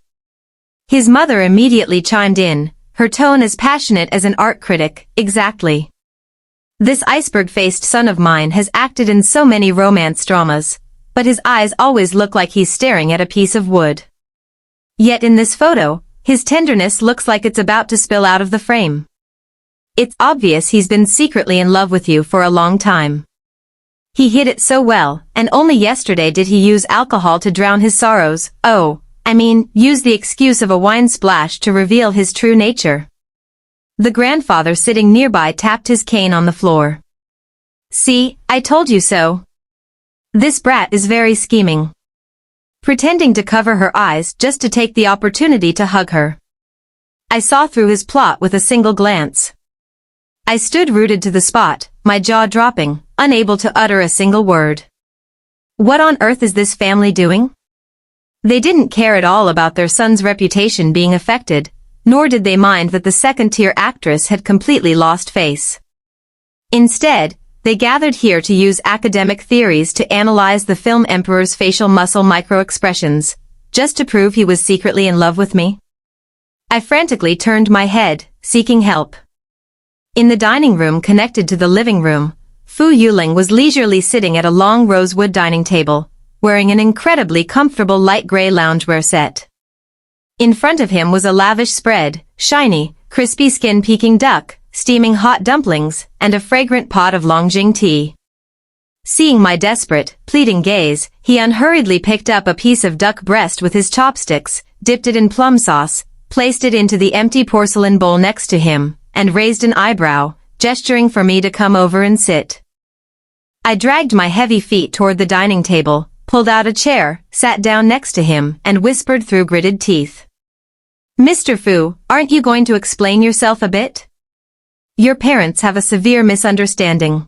S1: His mother immediately chimed in, her tone as passionate as an art critic, "Exactly. This iceberg-faced son of mine has acted in so many romance dramas, but his eyes always look like he's staring at a piece of wood. Yet in this photo, his tenderness looks like it's about to spill out of the frame. It's obvious he's been secretly in love with you for a long time. He hid it so well, and only yesterday did he use alcohol to drown his sorrows. Use the excuse of a wine splash to reveal his true nature." The grandfather sitting nearby tapped his cane on the floor. "See, I told you so. This brat is very scheming. Pretending to cover her eyes just to take the opportunity to hug her." I saw through his plot with a single glance. I stood rooted to the spot, my jaw dropping, unable to utter a single word. What on earth is this family doing? They didn't care at all about their son's reputation being affected, nor did they mind that the second-tier actress had completely lost face. Instead, they gathered here to use academic theories to analyze the film emperor's facial muscle micro-expressions, just to prove he was secretly in love with me. I frantically turned my head, seeking help. In the dining room connected to the living room, Fu Yuling was leisurely sitting at a long rosewood dining table, wearing an incredibly comfortable light gray loungewear set. In front of him was a lavish spread, shiny, crispy skin-peeking duck, steaming hot dumplings, and a fragrant pot of Longjing tea. Seeing my desperate, pleading gaze, he unhurriedly picked up a piece of duck breast with his chopsticks, dipped it in plum sauce, placed it into the empty porcelain bowl next to him, and raised an eyebrow, gesturing for me to come over and sit. I dragged my heavy feet toward the dining table, pulled out a chair, sat down next to him, and whispered through gritted teeth. Mr. Fu, aren't you going to explain yourself a bit? Your parents have a severe misunderstanding.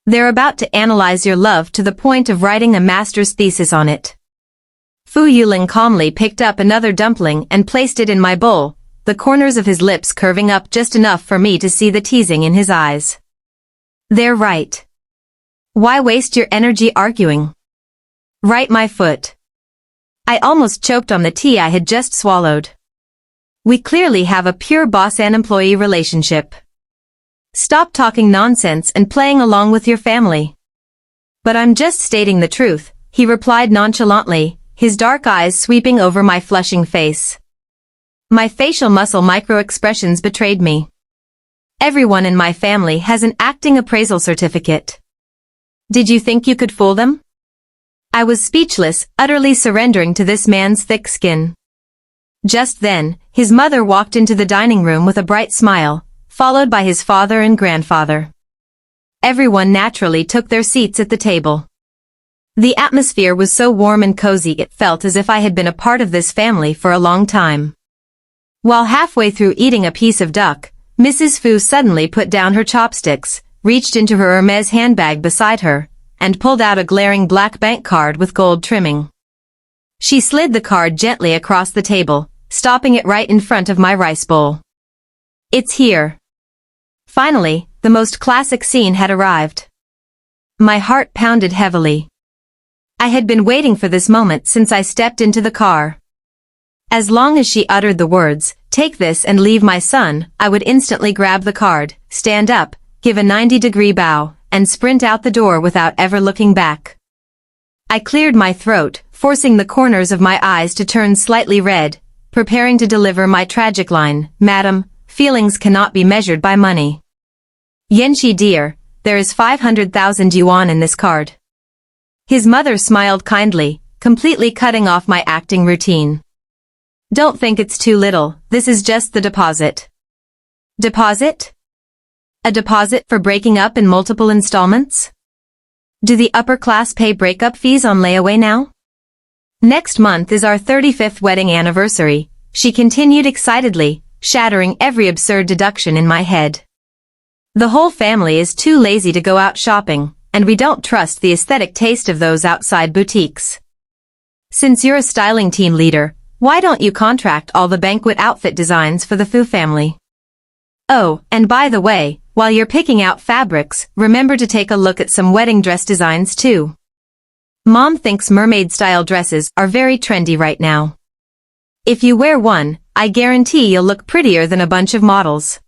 S1: They're about to analyze your love to the point of writing a master's thesis on it. Fu Yuling calmly picked up another dumpling and placed it in my bowl, the corners of his lips curving up just enough for me to see the teasing in his eyes. They're right. Why waste your energy arguing? Right my foot. I almost choked on the tea I had just swallowed. We clearly have a pure boss and employee relationship. Stop talking nonsense and playing along with your family. But I'm just stating the truth, he replied nonchalantly, his dark eyes sweeping over my flushing face. My facial muscle micro-expressions betrayed me. Everyone in my family has an acting appraisal certificate. Did you think you could fool them? I was speechless, utterly surrendering to this man's thick skin. Just then, his mother walked into the dining room with a bright smile, followed by his father and grandfather. Everyone naturally took their seats at the table. The atmosphere was so warm and cozy it felt as if I had been a part of this family for a long time. While halfway through eating a piece of duck, Mrs. Fu suddenly put down her chopsticks, reached into her Hermes handbag beside her, and pulled out a glaring black bank card with gold trimming. She slid the card gently across the table, stopping it right in front of my rice bowl. It's here. Finally, the most classic scene had arrived. My heart pounded heavily. I had been waiting for this moment since I stepped into the car. As long as she uttered the words, "Take this and leave my son," I would instantly grab the card, stand up, give a 90-degree bow, and sprint out the door without ever looking back. I cleared my throat, forcing the corners of my eyes to turn slightly red, preparing to deliver my tragic line, "Madam, feelings cannot be measured by money. Yanxi dear, there is 500,000 yuan in this card." His mother smiled kindly, completely cutting off my acting routine. "Don't think it's too little, this is just the deposit." Deposit? A deposit for breaking up in multiple installments? Do the upper class pay breakup fees on layaway now? Next month is our 35th wedding anniversary, she continued excitedly, shattering every absurd deduction in my head. The whole family is too lazy to go out shopping, and we don't trust the aesthetic taste of those outside boutiques. Since you're a styling team leader, why don't you contract all the banquet outfit designs for the Fu family? Oh, and by the way, while you're picking out fabrics, remember to take a look at some wedding dress designs too. Mom thinks mermaid-style dresses are very trendy right now. If you wear one, I guarantee you'll look prettier than a bunch of models.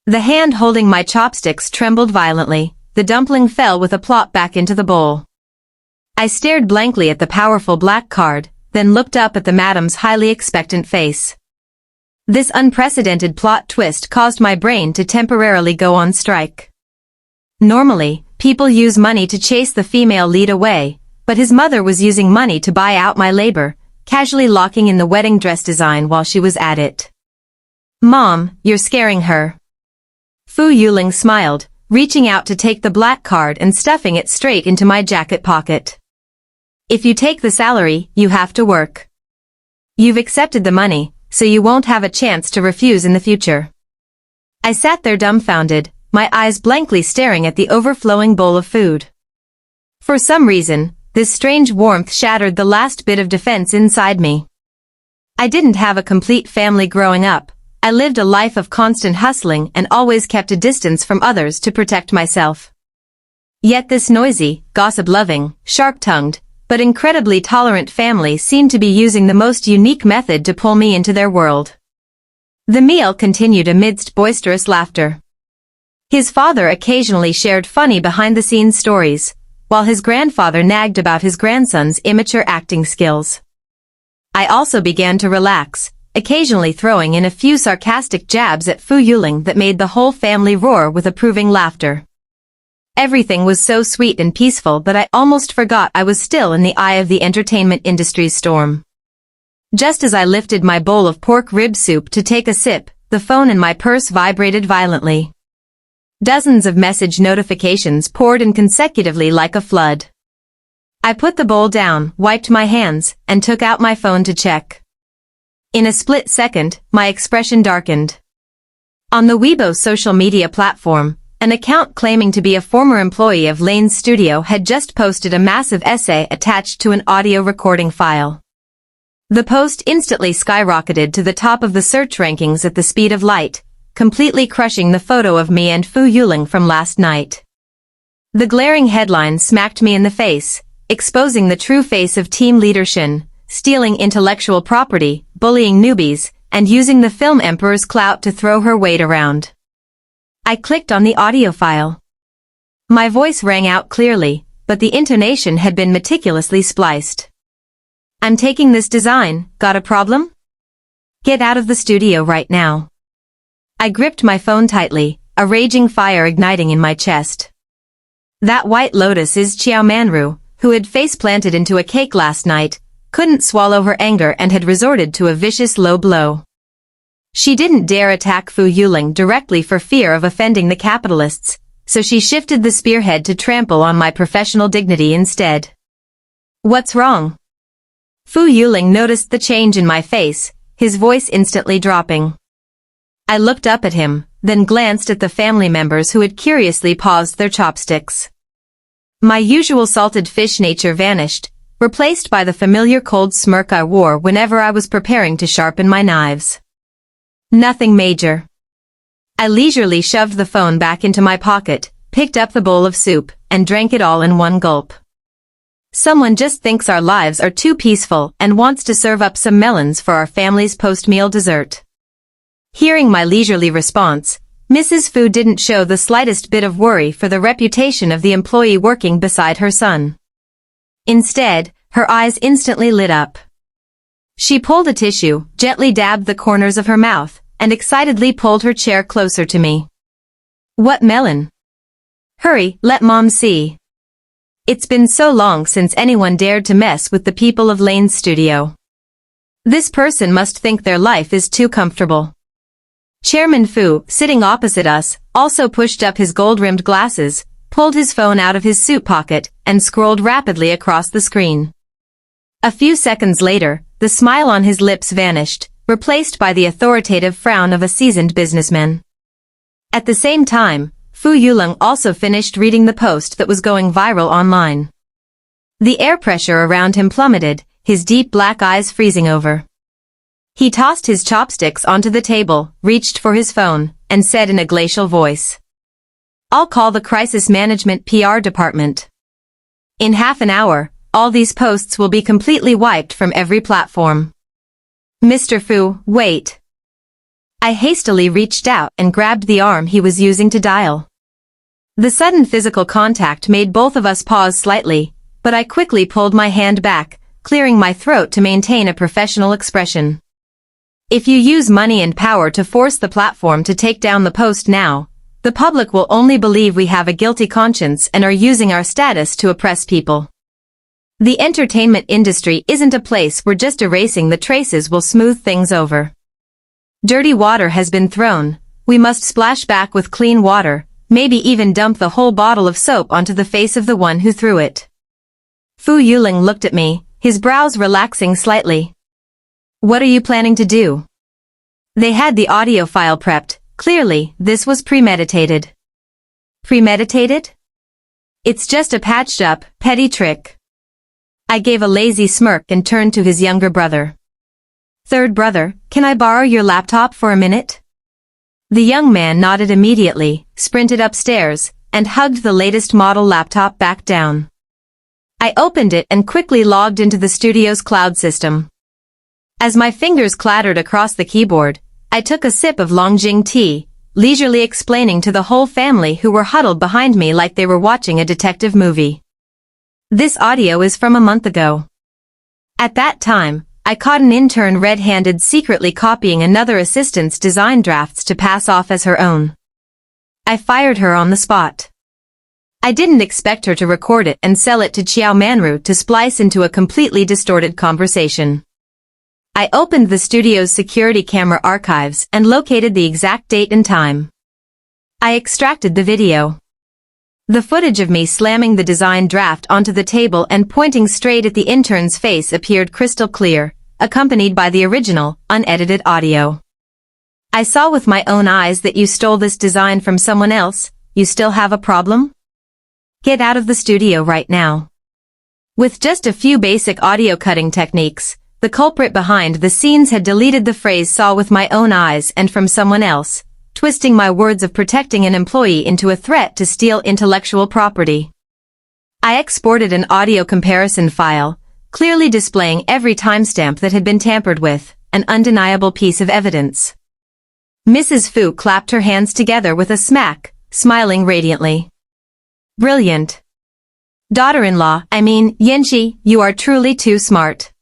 S1: The hand holding my chopsticks trembled violently, the dumpling fell with a plop back into the bowl. I stared blankly at the powerful black card, then looked up at the madam's highly expectant face. This unprecedented plot twist caused my brain to temporarily go on strike. Normally, people use money to chase the female lead away, but his mother was using money to buy out my labor, casually locking in the wedding dress design while she was at it. "Mom, you're scaring her." Fu Yuling smiled, reaching out to take the black card and stuffing it straight into my jacket pocket. "If you take the salary, you have to work. You've accepted the money, so you won't have a chance to refuse in the future. I sat there dumbfounded, my eyes blankly staring at the overflowing bowl of food. For some reason, this strange warmth shattered the last bit of defense inside me. I didn't have a complete family growing up. I lived a life of constant hustling and always kept a distance from others to protect myself. Yet this noisy, gossip-loving, sharp-tongued, but incredibly tolerant family seemed to be using the most unique method to pull me into their world. The meal continued amidst boisterous laughter. His father occasionally shared funny behind-the-scenes stories, while his grandfather nagged about his grandson's immature acting skills. I also began to relax, occasionally throwing in a few sarcastic jabs at Fu Yuling that made the whole family roar with approving laughter. Everything was so sweet and peaceful that I almost forgot I was still in the eye of the entertainment industry's storm. Just as I lifted my bowl of pork rib soup to take a sip, the phone in my purse vibrated violently. Dozens of message notifications poured in consecutively like a flood. I put the bowl down, wiped my hands, and took out my phone to check. In a split second, my expression darkened. On the Weibo social media platform, an account claiming to be a former employee of Lane's studio had just posted a massive essay attached to an audio recording file. The post instantly skyrocketed to the top of the search rankings at the speed of light, completely crushing the photo of me and Fu Yuling from last night. The glaring headline smacked me in the face, exposing the true face of team leader Shin, stealing intellectual property, bullying newbies, and using the film emperor's clout to throw her weight around. I clicked on the audio file. My voice rang out clearly, but the intonation had been meticulously spliced. I'm taking this design, got a problem? Get out of the studio right now. I gripped my phone tightly, a raging fire igniting in my chest. That White Lotus is Xiao Manru, who had face-planted into a cake last night, couldn't swallow her anger and had resorted to a vicious low blow. She didn't dare attack Fu Yuling directly for fear of offending the capitalists, so she shifted the spearhead to trample on my professional dignity instead. What's wrong? Fu Yuling noticed the change in my face, his voice instantly dropping. I looked up at him, then glanced at the family members who had curiously paused their chopsticks. My usual salted fish nature vanished, replaced by the familiar cold smirk I wore whenever I was preparing to sharpen my knives. Nothing major. I leisurely shoved the phone back into my pocket, picked up the bowl of soup, and drank it all in one gulp. Someone just thinks our lives are too peaceful and wants to serve up some melons for our family's post-meal dessert. Hearing my leisurely response, Mrs. Fu didn't show the slightest bit of worry for the reputation of the employee working beside her son. Instead, her eyes instantly lit up. She pulled a tissue, gently dabbed the corners of her mouth, and excitedly pulled her chair closer to me. What melon? Hurry, let Mom see. It's been so long since anyone dared to mess with the people of Lane's studio. This person must think their life is too comfortable. Chairman Fu, sitting opposite us, also pushed up his gold-rimmed glasses, pulled his phone out of his suit pocket, and scrolled rapidly across the screen. A few seconds later, the smile on his lips vanished, replaced by the authoritative frown of a seasoned businessman. At the same time, Fu Yuling also finished reading the post that was going viral online. The air pressure around him plummeted, his deep black eyes freezing over. He tossed his chopsticks onto the table, reached for his phone, and said in a glacial voice, "I'll call the crisis management PR department. In half an hour, all these posts will be completely wiped from every platform." Mr. Fu, wait. I hastily reached out and grabbed the arm he was using to dial. The sudden physical contact made both of us pause slightly, but I quickly pulled my hand back, clearing my throat to maintain a professional expression. If you use money and power to force the platform to take down the post now, the public will only believe we have a guilty conscience and are using our status to oppress people. The entertainment industry isn't a place where just erasing the traces will smooth things over. Dirty water has been thrown, we must splash back with clean water, maybe even dump the whole bottle of soap onto the face of the one who threw it. Fu Yuling looked at me, his brows relaxing slightly. What are you planning to do? They had the audio file prepped. Clearly, this was premeditated. Premeditated? It's just a patched-up, petty trick. I gave a lazy smirk and turned to his younger brother. Third brother, can I borrow your laptop for a minute? The young man nodded immediately, sprinted upstairs, and hugged the latest model laptop back down. I opened it and quickly logged into the studio's cloud system. As my fingers clattered across the keyboard, I took a sip of Longjing tea, leisurely explaining to the whole family who were huddled behind me like they were watching a detective movie. This audio is from a month ago. At that time, I caught an intern red-handed secretly copying another assistant's design drafts to pass off as her own. I fired her on the spot. I didn't expect her to record it and sell it to Xiao Manru to splice into a completely distorted conversation. I opened the studio's security camera archives and located the exact date and time. I extracted the video. The footage of me slamming the design draft onto the table and pointing straight at the intern's face appeared crystal clear, accompanied by the original, unedited audio. I saw with my own eyes that you stole this design from someone else. You still have a problem? Get out of the studio right now. With just a few basic audio cutting techniques, the culprit behind the scenes had deleted the phrase "saw with my own eyes" and "from someone else," twisting my words of protecting an employee into a threat to steal intellectual property. I exported an audio comparison file, clearly displaying every timestamp that had been tampered with, an undeniable piece of evidence. Mrs. Fu clapped her hands together with a smack, smiling radiantly. Brilliant. Daughter-in-law, Yanxi, you are truly too smart.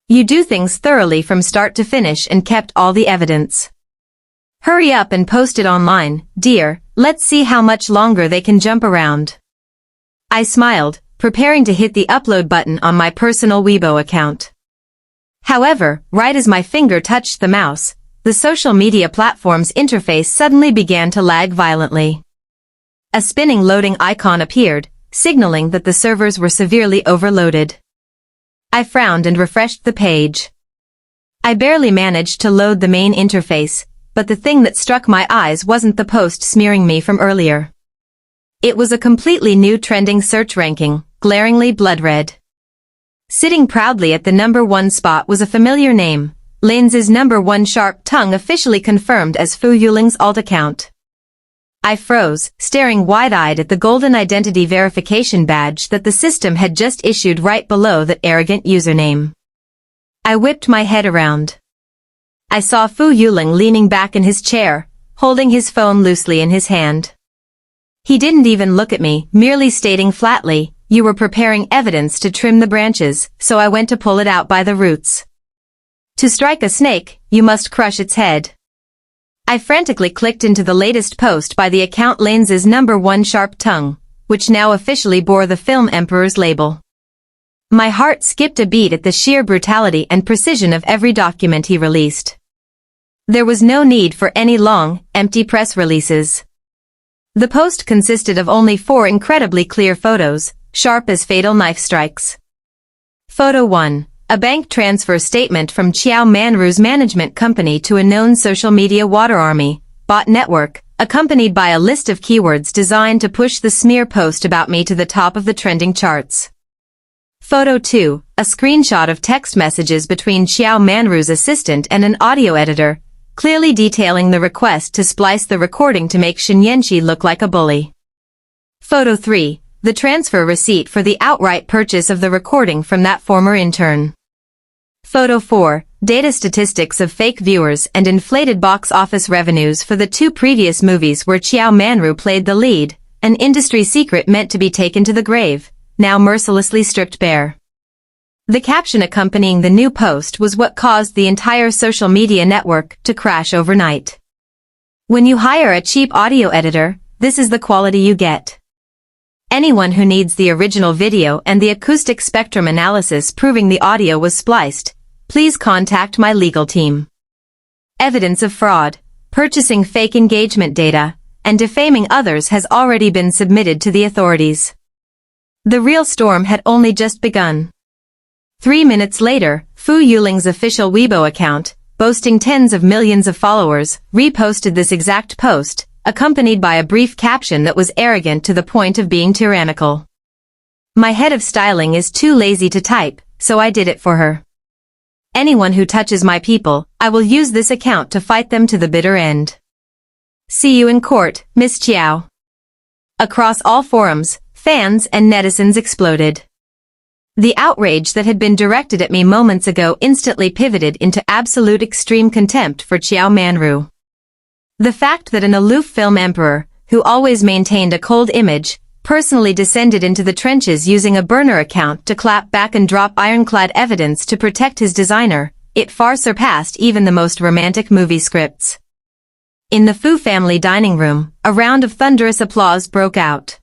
S1: You do things thoroughly from start to finish and kept all the evidence. Hurry up and post it online, dear, let's see how much longer they can jump around. I smiled, preparing to hit the upload button on my personal Weibo account. However, right as my finger touched the mouse, the social media platform's interface suddenly began to lag violently. A spinning loading icon appeared, signaling that the servers were severely overloaded. I frowned and refreshed the page. I barely managed to load the main interface, but the thing that struck my eyes wasn't the post smearing me from earlier. It was a completely new trending search ranking, glaringly blood red. Sitting proudly at the #1 spot was a familiar name, Lin's #1 sharp tongue officially confirmed as Fu Yuling's alt account. I froze, staring wide-eyed at the golden identity verification badge that the system had just issued right below that arrogant username. I whipped my head around. I saw Fu Yuling leaning back in his chair, holding his phone loosely in his hand. He didn't even look at me, merely stating flatly, "You were preparing evidence to trim the branches, so I went to pull it out by the roots. To strike a snake, you must crush its head." I frantically clicked into the latest post by the account Lin's #1 sharp tongue, which now officially bore the film emperor's label. My heart skipped a beat at the sheer brutality and precision of every document he released. There was no need for any long, empty press releases. The post consisted of only 4 incredibly clear photos, sharp as fatal knife strikes. Photo 1. A bank transfer statement from Xiao Manru's management company to a known social media water army, bot network, accompanied by a list of keywords designed to push the smear post about me to the top of the trending charts. Photo 2. A screenshot of text messages between Xiao Manru's assistant and an audio editor, clearly detailing the request to splice the recording to make Yanxi look like a bully. Photo 3. The transfer receipt for the outright purchase of the recording from that former intern. Photo 4. Data statistics of fake viewers and inflated box office revenues for the 2 previous movies where Xiao Manru played the lead, an industry secret meant to be taken to the grave, now mercilessly stripped bare. The caption accompanying the new post was what caused the entire social media network to crash overnight. When you hire a cheap audio editor, this is the quality you get. Anyone who needs the original video and the acoustic spectrum analysis proving the audio was spliced, please contact my legal team. Evidence of fraud, purchasing fake engagement data, and defaming others has already been submitted to the authorities. The real storm had only just begun. 3 minutes later, Fu Yuling's official Weibo account, boasting tens of millions of followers, reposted this exact post, accompanied by a brief caption that was arrogant to the point of being tyrannical. My head of styling is too lazy to type, so I did it for her. Anyone who touches my people, I will use this account to fight them to the bitter end. See you in court, Miss Chiao. Across all forums, fans and netizens exploded. The outrage that had been directed at me moments ago instantly pivoted into absolute extreme contempt for Chiao Manru. The fact that an aloof film emperor, who always maintained a cold image, personally descended into the trenches using a burner account to clap back and drop ironclad evidence to protect his designer, it far surpassed even the most romantic movie scripts. In the Fu family dining room, a round of thunderous applause broke out.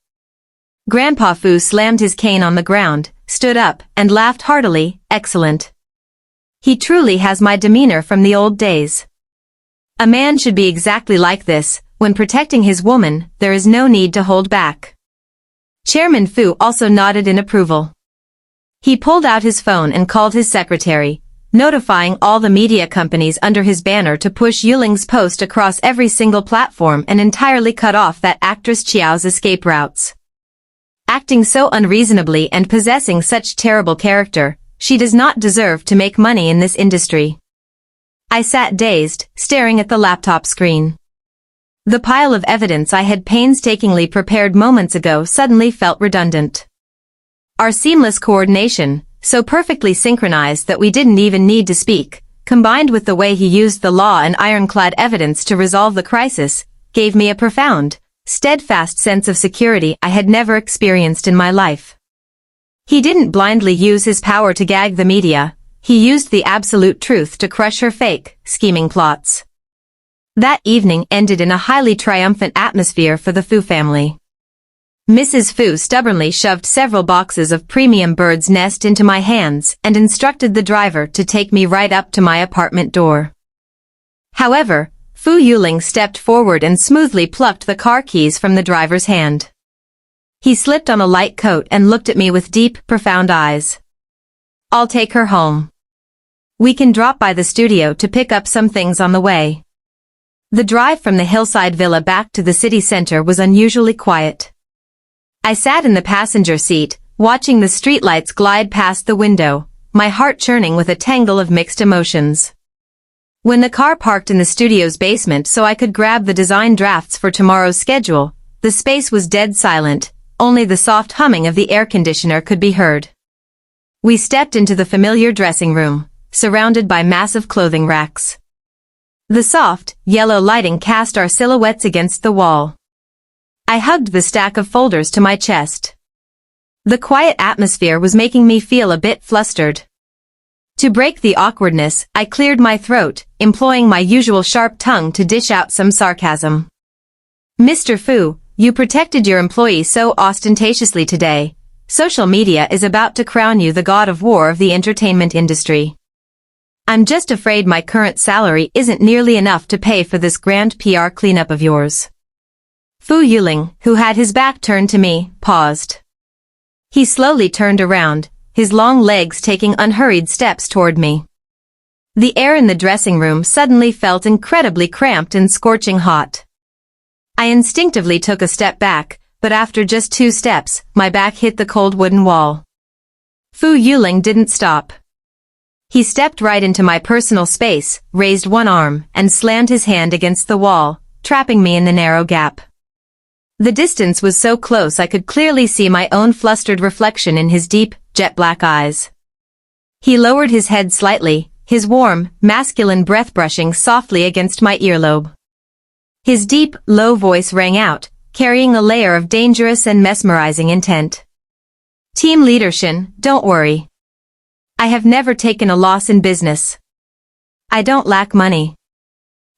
S1: Grandpa Fu slammed his cane on the ground, stood up, and laughed heartily. Excellent. He truly has my demeanor from the old days. A man should be exactly like this. When protecting his woman, there is no need to hold back. Chairman Fu also nodded in approval. He pulled out his phone and called his secretary, notifying all the media companies under his banner to push Yuling's post across every single platform and entirely cut off that actress Chiao's escape routes. Acting so unreasonably and possessing such terrible character, she does not deserve to make money in this industry. I sat dazed, staring at the laptop screen. The pile of evidence I had painstakingly prepared moments ago suddenly felt redundant. Our seamless coordination, so perfectly synchronized that we didn't even need to speak, combined with the way he used the law and ironclad evidence to resolve the crisis, gave me a profound, steadfast sense of security I had never experienced in my life. He didn't blindly use his power to gag the media, he used the absolute truth to crush her fake, scheming plots. That evening ended in a highly triumphant atmosphere for the Fu family. Mrs. Fu stubbornly shoved several boxes of premium bird's nest into my hands and instructed the driver to take me right up to my apartment door. However, Fu Yuling stepped forward and smoothly plucked the car keys from the driver's hand. He slipped on a light coat and looked at me with deep, profound eyes. I'll take her home. We can drop by the studio to pick up some things on the way. The drive from the hillside villa back to the city center was unusually quiet. I sat in the passenger seat, watching the streetlights glide past the window, my heart churning with a tangle of mixed emotions. When the car parked in the studio's basement so I could grab the design drafts for tomorrow's schedule, the space was dead silent, only the soft humming of the air conditioner could be heard. We stepped into the familiar dressing room, surrounded by massive clothing racks. The soft, yellow lighting cast our silhouettes against the wall. I hugged the stack of folders to my chest. The quiet atmosphere was making me feel a bit flustered. To break the awkwardness, I cleared my throat, employing my usual sharp tongue to dish out some sarcasm. Mr. Fu, you protected your employee so ostentatiously today. Social media is about to crown you the god of war of the entertainment industry. I'm just afraid my current salary isn't nearly enough to pay for this grand PR cleanup of yours. Fu Yuling, who had his back turned to me, paused. He slowly turned around, his long legs taking unhurried steps toward me. The air in the dressing room suddenly felt incredibly cramped and scorching hot. I instinctively took a step back, but after just 2 steps, my back hit the cold wooden wall. Fu Yuling didn't stop. He stepped right into my personal space, raised one arm, and slammed his hand against the wall, trapping me in the narrow gap. The distance was so close I could clearly see my own flustered reflection in his deep, jet-black eyes. He lowered his head slightly, his warm, masculine breath brushing softly against my earlobe. His deep, low voice rang out, carrying a layer of dangerous and mesmerizing intent. Team leadership, don't worry. I have never taken a loss in business. I don't lack money.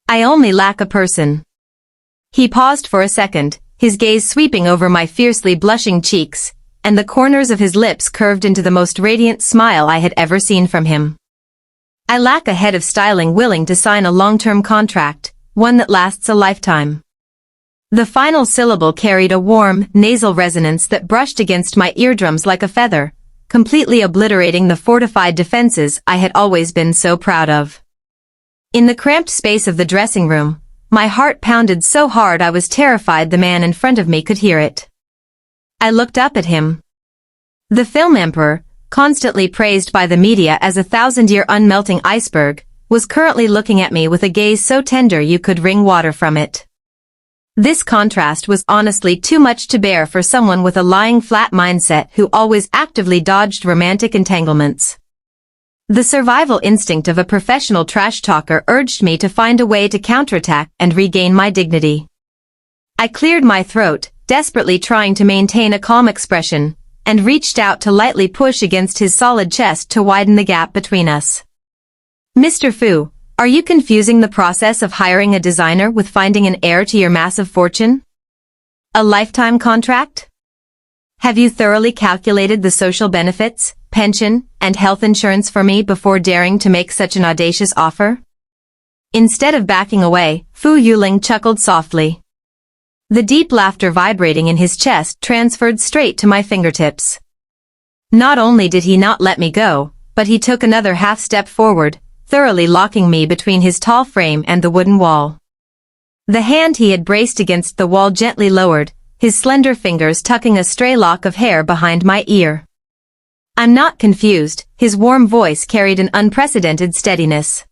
S1: I only lack a person. He paused for a second, his gaze sweeping over my fiercely blushing cheeks, and the corners of his lips curved into the most radiant smile I had ever seen from him. I lack a head of styling willing to sign a long-term contract, one that lasts a lifetime. The final syllable carried a warm, nasal resonance that brushed against my eardrums like a feather, completely obliterating the fortified defenses I had always been so proud of. In the cramped space of the dressing room, my heart pounded so hard I was terrified the man in front of me could hear it. I looked up at him. The film emperor, constantly praised by the media as a 1,000-year unmelting iceberg, was currently looking at me with a gaze so tender you could wring water from it. This contrast was honestly too much to bear for someone with a lying flat mindset who always actively dodged romantic entanglements. The survival instinct of a professional trash talker urged me to find a way to counterattack and regain my dignity. I cleared my throat, desperately trying to maintain a calm expression, and reached out to lightly push against his solid chest to widen the gap between us. Mr. Fu, are you confusing the process of hiring a designer with finding an heir to your massive fortune? A lifetime contract? Have you thoroughly calculated the social benefits, pension, and health insurance for me before daring to make such an audacious offer? Instead of backing away, Fu Yuling chuckled softly. The deep laughter vibrating in his chest transferred straight to my fingertips. Not only did he not let me go, but he took another half step forward, thoroughly locking me between his tall frame and the wooden wall. The hand he had braced against the wall gently lowered, his slender fingers tucking a stray lock of hair behind my ear. I'm not confused, his warm voice carried an unprecedented steadiness.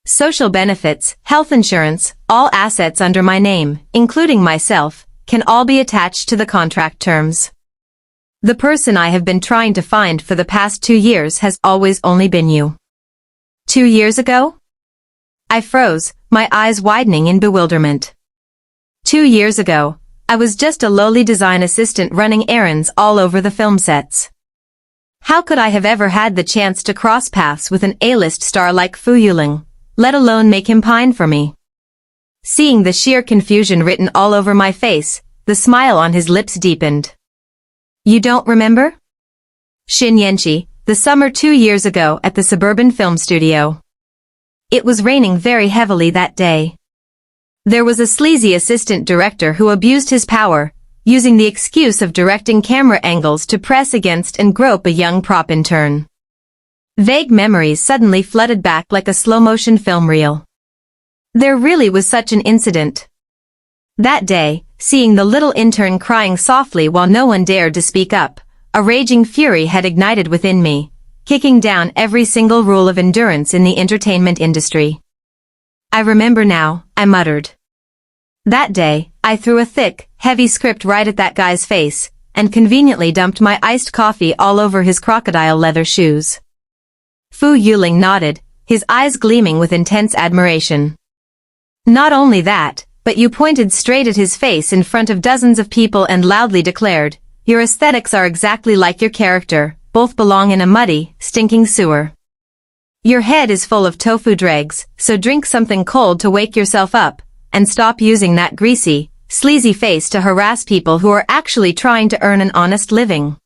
S1: Social benefits, health insurance, all assets under my name, including myself, can all be attached to the contract terms. The person I have been trying to find for the past 2 years has always only been you. 2 years ago? I froze, my eyes widening in bewilderment. 2 years ago, I was just a lowly design assistant running errands all over the film sets. How could I have ever had the chance to cross paths with an A-list star like Fu Yuling, let alone make him pine for me? Seeing the sheer confusion written all over my face, the smile on his lips deepened. You don't remember? Shin Yanqi, the summer 2 years ago at the suburban film studio. It was raining very heavily that day. There was a sleazy assistant director who abused his power, using the excuse of directing camera angles to press against and grope a young prop intern. Vague memories suddenly flooded back like a slow-motion film reel. There really was such an incident. That day, seeing the little intern crying softly while no one dared to speak up, a raging fury had ignited within me, kicking down every single rule of endurance in the entertainment industry. I remember now, I muttered. That day, I threw a thick, heavy script right at that guy's face, and conveniently dumped my iced coffee all over his crocodile leather shoes. Fu Yuling nodded, his eyes gleaming with intense admiration. Not only that, but you pointed straight at his face in front of dozens of people and loudly declared, your aesthetics are exactly like your character, both belong in a muddy, stinking sewer. Your head is full of tofu dregs, so drink something cold to wake yourself up, and stop using that greasy, sleazy face to harass people who are actually trying to earn an honest living.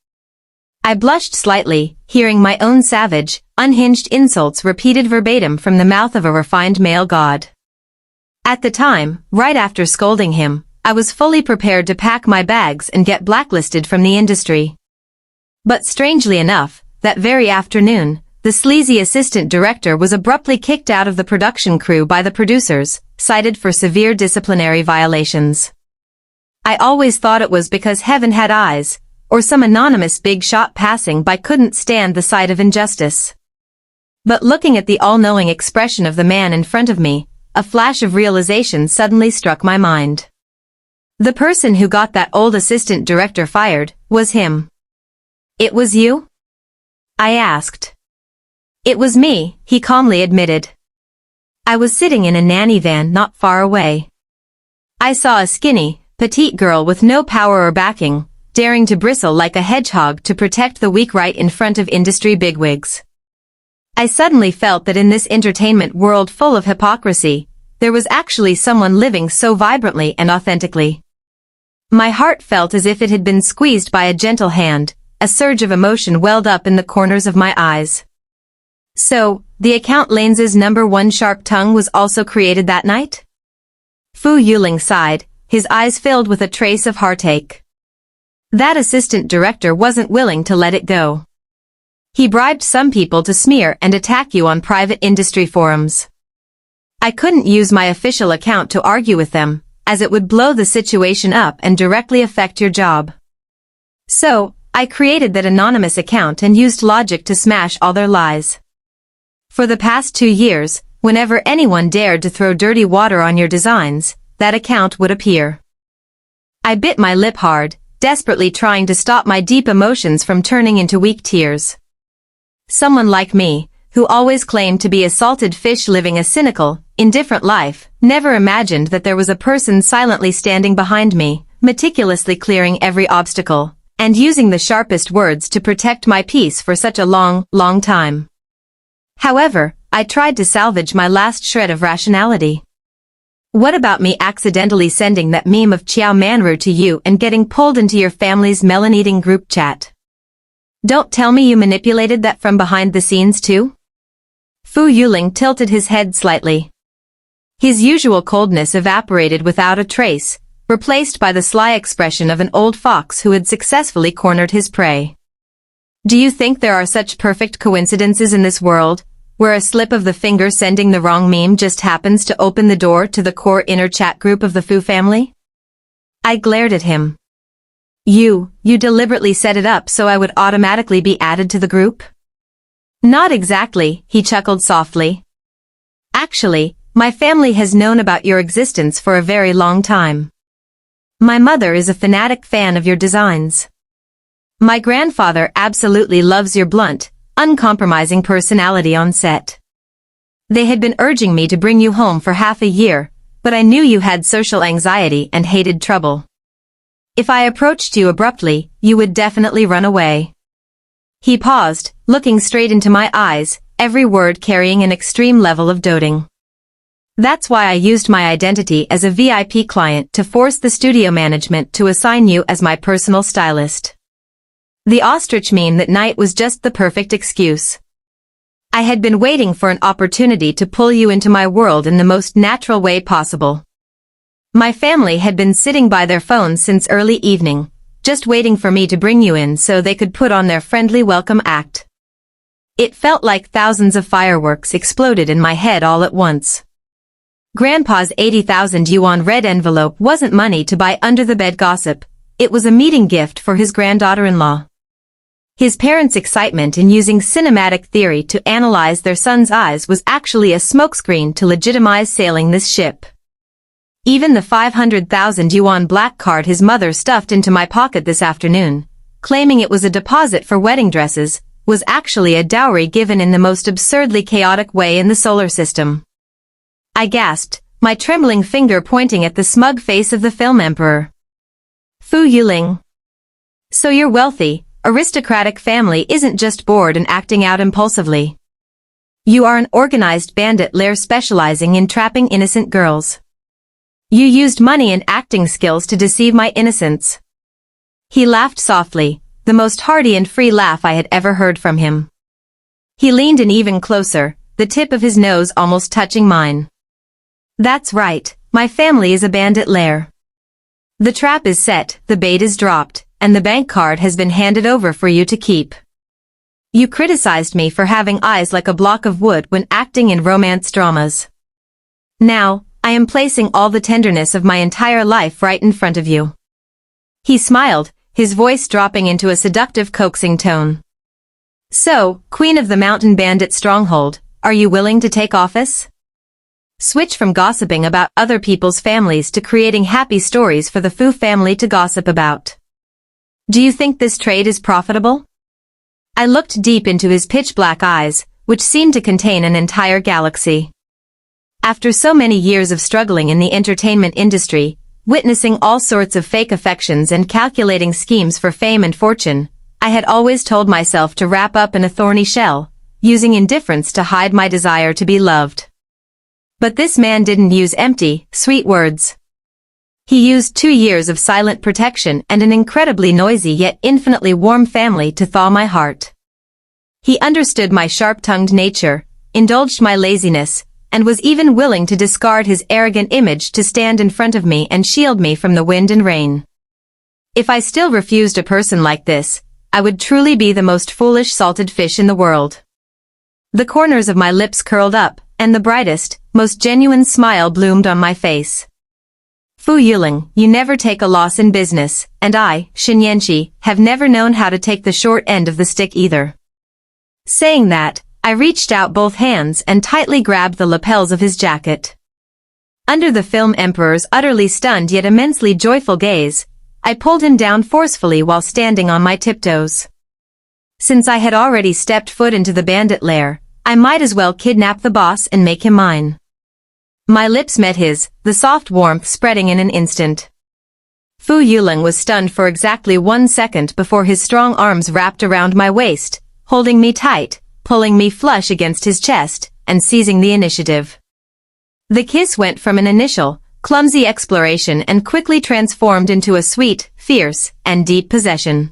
S1: I blushed slightly, hearing my own savage, unhinged insults repeated verbatim from the mouth of a refined male god. At the time, right after scolding him, I was fully prepared to pack my bags and get blacklisted from the industry. But strangely enough, that very afternoon, the sleazy assistant director was abruptly kicked out of the production crew by the producers, cited for severe disciplinary violations. I always thought it was because heaven had eyes, or some anonymous big shot passing by couldn't stand the sight of injustice. But looking at the all-knowing expression of the man in front of me, a flash of realization suddenly struck my mind. The person who got that old assistant director fired was him. It was you? I asked. It was me, he calmly admitted. I was sitting in a nanny van not far away. I saw a skinny, petite girl with no power or backing, daring to bristle like a hedgehog to protect the weak right in front of industry bigwigs. I suddenly felt that in this entertainment world full of hypocrisy, there was actually someone living so vibrantly and authentically. My heart felt as if it had been squeezed by a gentle hand, a surge of emotion welled up in the corners of my eyes. So, the account lenses #1 sharp tongue was also created that night? Fu Yuling sighed, his eyes filled with a trace of heartache. That assistant director wasn't willing to let it go. He bribed some people to smear and attack you on private industry forums. I couldn't use my official account to argue with them, as it would blow the situation up and directly affect your job. So, I created that anonymous account and used logic to smash all their lies. For the past 2 years, whenever anyone dared to throw dirty water on your designs, that account would appear. I bit my lip hard, desperately trying to stop my deep emotions from turning into weak tears. Someone like me, who always claimed to be a salted fish living a cynical, indifferent life, never imagined that there was a person silently standing behind me, meticulously clearing every obstacle, and using the sharpest words to protect my peace for such a long, long time. However, I tried to salvage my last shred of rationality. What about me accidentally sending that meme of Chiao Manru to you and getting pulled into your family's melon-eating group chat? Don't tell me you manipulated that from behind the scenes too? Fu Yuling tilted his head slightly. His usual coldness evaporated without a trace, replaced by the sly expression of an old fox who had successfully cornered his prey. Do you think there are such perfect coincidences in this world, where a slip of the finger sending the wrong meme just happens to open the door to the core inner chat group of the Fu family? I glared at him. You deliberately set it up so I would automatically be added to the group? Not exactly, he chuckled softly. Actually, my family has known about your existence for a very long time. My mother is a fanatic fan of your designs. My grandfather absolutely loves your blunt, uncompromising personality on set. They had been urging me to bring you home for half a year, but I knew you had social anxiety and hated trouble. If I approached you abruptly, you would definitely run away. He paused, looking straight into my eyes, every word carrying an extreme level of doting. That's why I used my identity as a VIP client to force the studio management to assign you as my personal stylist. The ostrich meme that night was just the perfect excuse. I had been waiting for an opportunity to pull you into my world in the most natural way possible. My family had been sitting by their phones since early evening, just waiting for me to bring you in so they could put on their friendly welcome act. It felt like thousands of fireworks exploded in my head all at once. Grandpa's 80,000 yuan red envelope wasn't money to buy under-the-bed gossip, it was a meeting gift for his granddaughter-in-law. His parents' excitement in using cinematic theory to analyze their son's eyes was actually a smokescreen to legitimize sailing this ship. Even the 500,000 yuan black card his mother stuffed into my pocket this afternoon, claiming it was a deposit for wedding dresses, was actually a dowry given in the most absurdly chaotic way in the solar system. I gasped, my trembling finger pointing at the smug face of the film emperor. Fu Yuling. So your wealthy, aristocratic family isn't just bored and acting out impulsively. You are an organized bandit lair specializing in trapping innocent girls. You used money and acting skills to deceive my innocence. He laughed softly, the most hearty and free laugh I had ever heard from him. He leaned in even closer, the tip of his nose almost touching mine. That's right, my family is a bandit lair. The trap is set, the bait is dropped, and the bank card has been handed over for you to keep. You criticized me for having eyes like a block of wood when acting in romance dramas. Now, I am placing all the tenderness of my entire life right in front of you. He smiled, his voice dropping into a seductive coaxing tone. So, Queen of the Mountain Bandit Stronghold, are you willing to take office? Switch from gossiping about other people's families to creating happy stories for the Fu family to gossip about. Do you think this trade is profitable? I looked deep into his pitch-black eyes, which seemed to contain an entire galaxy. After so many years of struggling in the entertainment industry, witnessing all sorts of fake affections and calculating schemes for fame and fortune, I had always told myself to wrap up in a thorny shell, using indifference to hide my desire to be loved. But this man didn't use empty, sweet words. He used 2 years of silent protection and an incredibly noisy yet infinitely warm family to thaw my heart. He understood my sharp-tongued nature, indulged my laziness, and was even willing to discard his arrogant image to stand in front of me and shield me from the wind and rain. If I still refused a person like this, I would truly be the most foolish salted fish in the world. The corners of my lips curled up, and the brightest, most genuine smile bloomed on my face. Fu Yuling, you never take a loss in business, and I, Shin Yanqi, have never known how to take the short end of the stick either. Saying that, I reached out both hands and tightly grabbed the lapels of his jacket. Under the film emperor's utterly stunned yet immensely joyful gaze, I pulled him down forcefully while standing on my tiptoes. Since I had already stepped foot into the bandit lair, I might as well kidnap the boss and make him mine. My lips met his, the soft warmth spreading in an instant. Fu Yuling was stunned for exactly 1 second before his strong arms wrapped around my waist, holding me tight, pulling me flush against his chest, and seizing the initiative. The kiss went from an initial, clumsy exploration and quickly transformed into a sweet, fierce, and deep possession.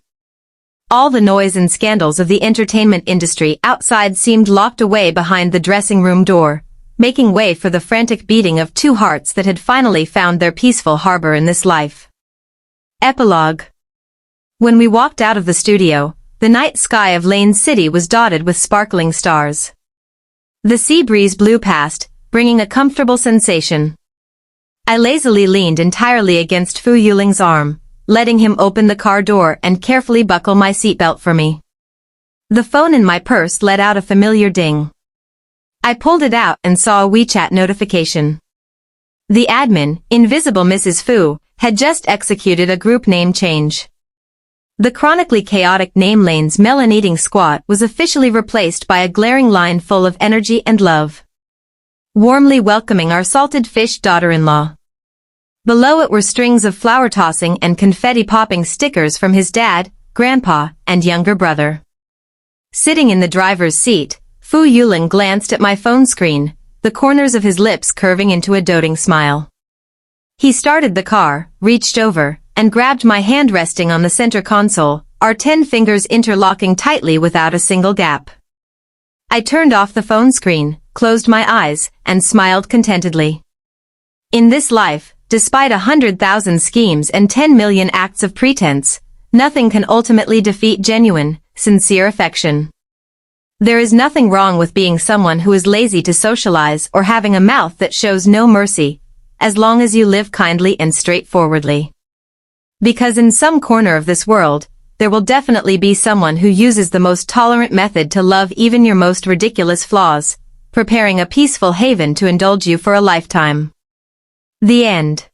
S1: All the noise and scandals of the entertainment industry outside seemed locked away behind the dressing room door, making way for the frantic beating of two hearts that had finally found their peaceful harbor in this life. Epilogue. When we walked out of the studio, the night sky of Lane City was dotted with sparkling stars. The sea breeze blew past, bringing a comfortable sensation. I lazily leaned entirely against Fu Yuling's arm, letting him open the car door and carefully buckle my seatbelt for me. The phone in my purse let out a familiar ding. I pulled it out and saw a WeChat notification. The admin, Invisible Mrs. Fu, had just executed a group name change. The chronically chaotic name Lane's melon-eating squat was officially replaced by a glaring line full of energy and love. Warmly welcoming our salted fish daughter-in-law. Below it were strings of flower-tossing and confetti-popping stickers from his dad, grandpa, and younger brother. Sitting in the driver's seat, Fu Yuling glanced at my phone screen, the corners of his lips curving into a doting smile. He started the car, reached over, and grabbed my hand resting on the center console, our 10 fingers interlocking tightly without a single gap. I turned off the phone screen, closed my eyes, and smiled contentedly. In this life, despite 100,000 schemes and 10 million acts of pretense, nothing can ultimately defeat genuine, sincere affection. There is nothing wrong with being someone who is lazy to socialize or having a mouth that shows no mercy, as long as you live kindly and straightforwardly. Because in some corner of this world, there will definitely be someone who uses the most tolerant method to love even your most ridiculous flaws, preparing a peaceful haven to indulge you for a lifetime. The end.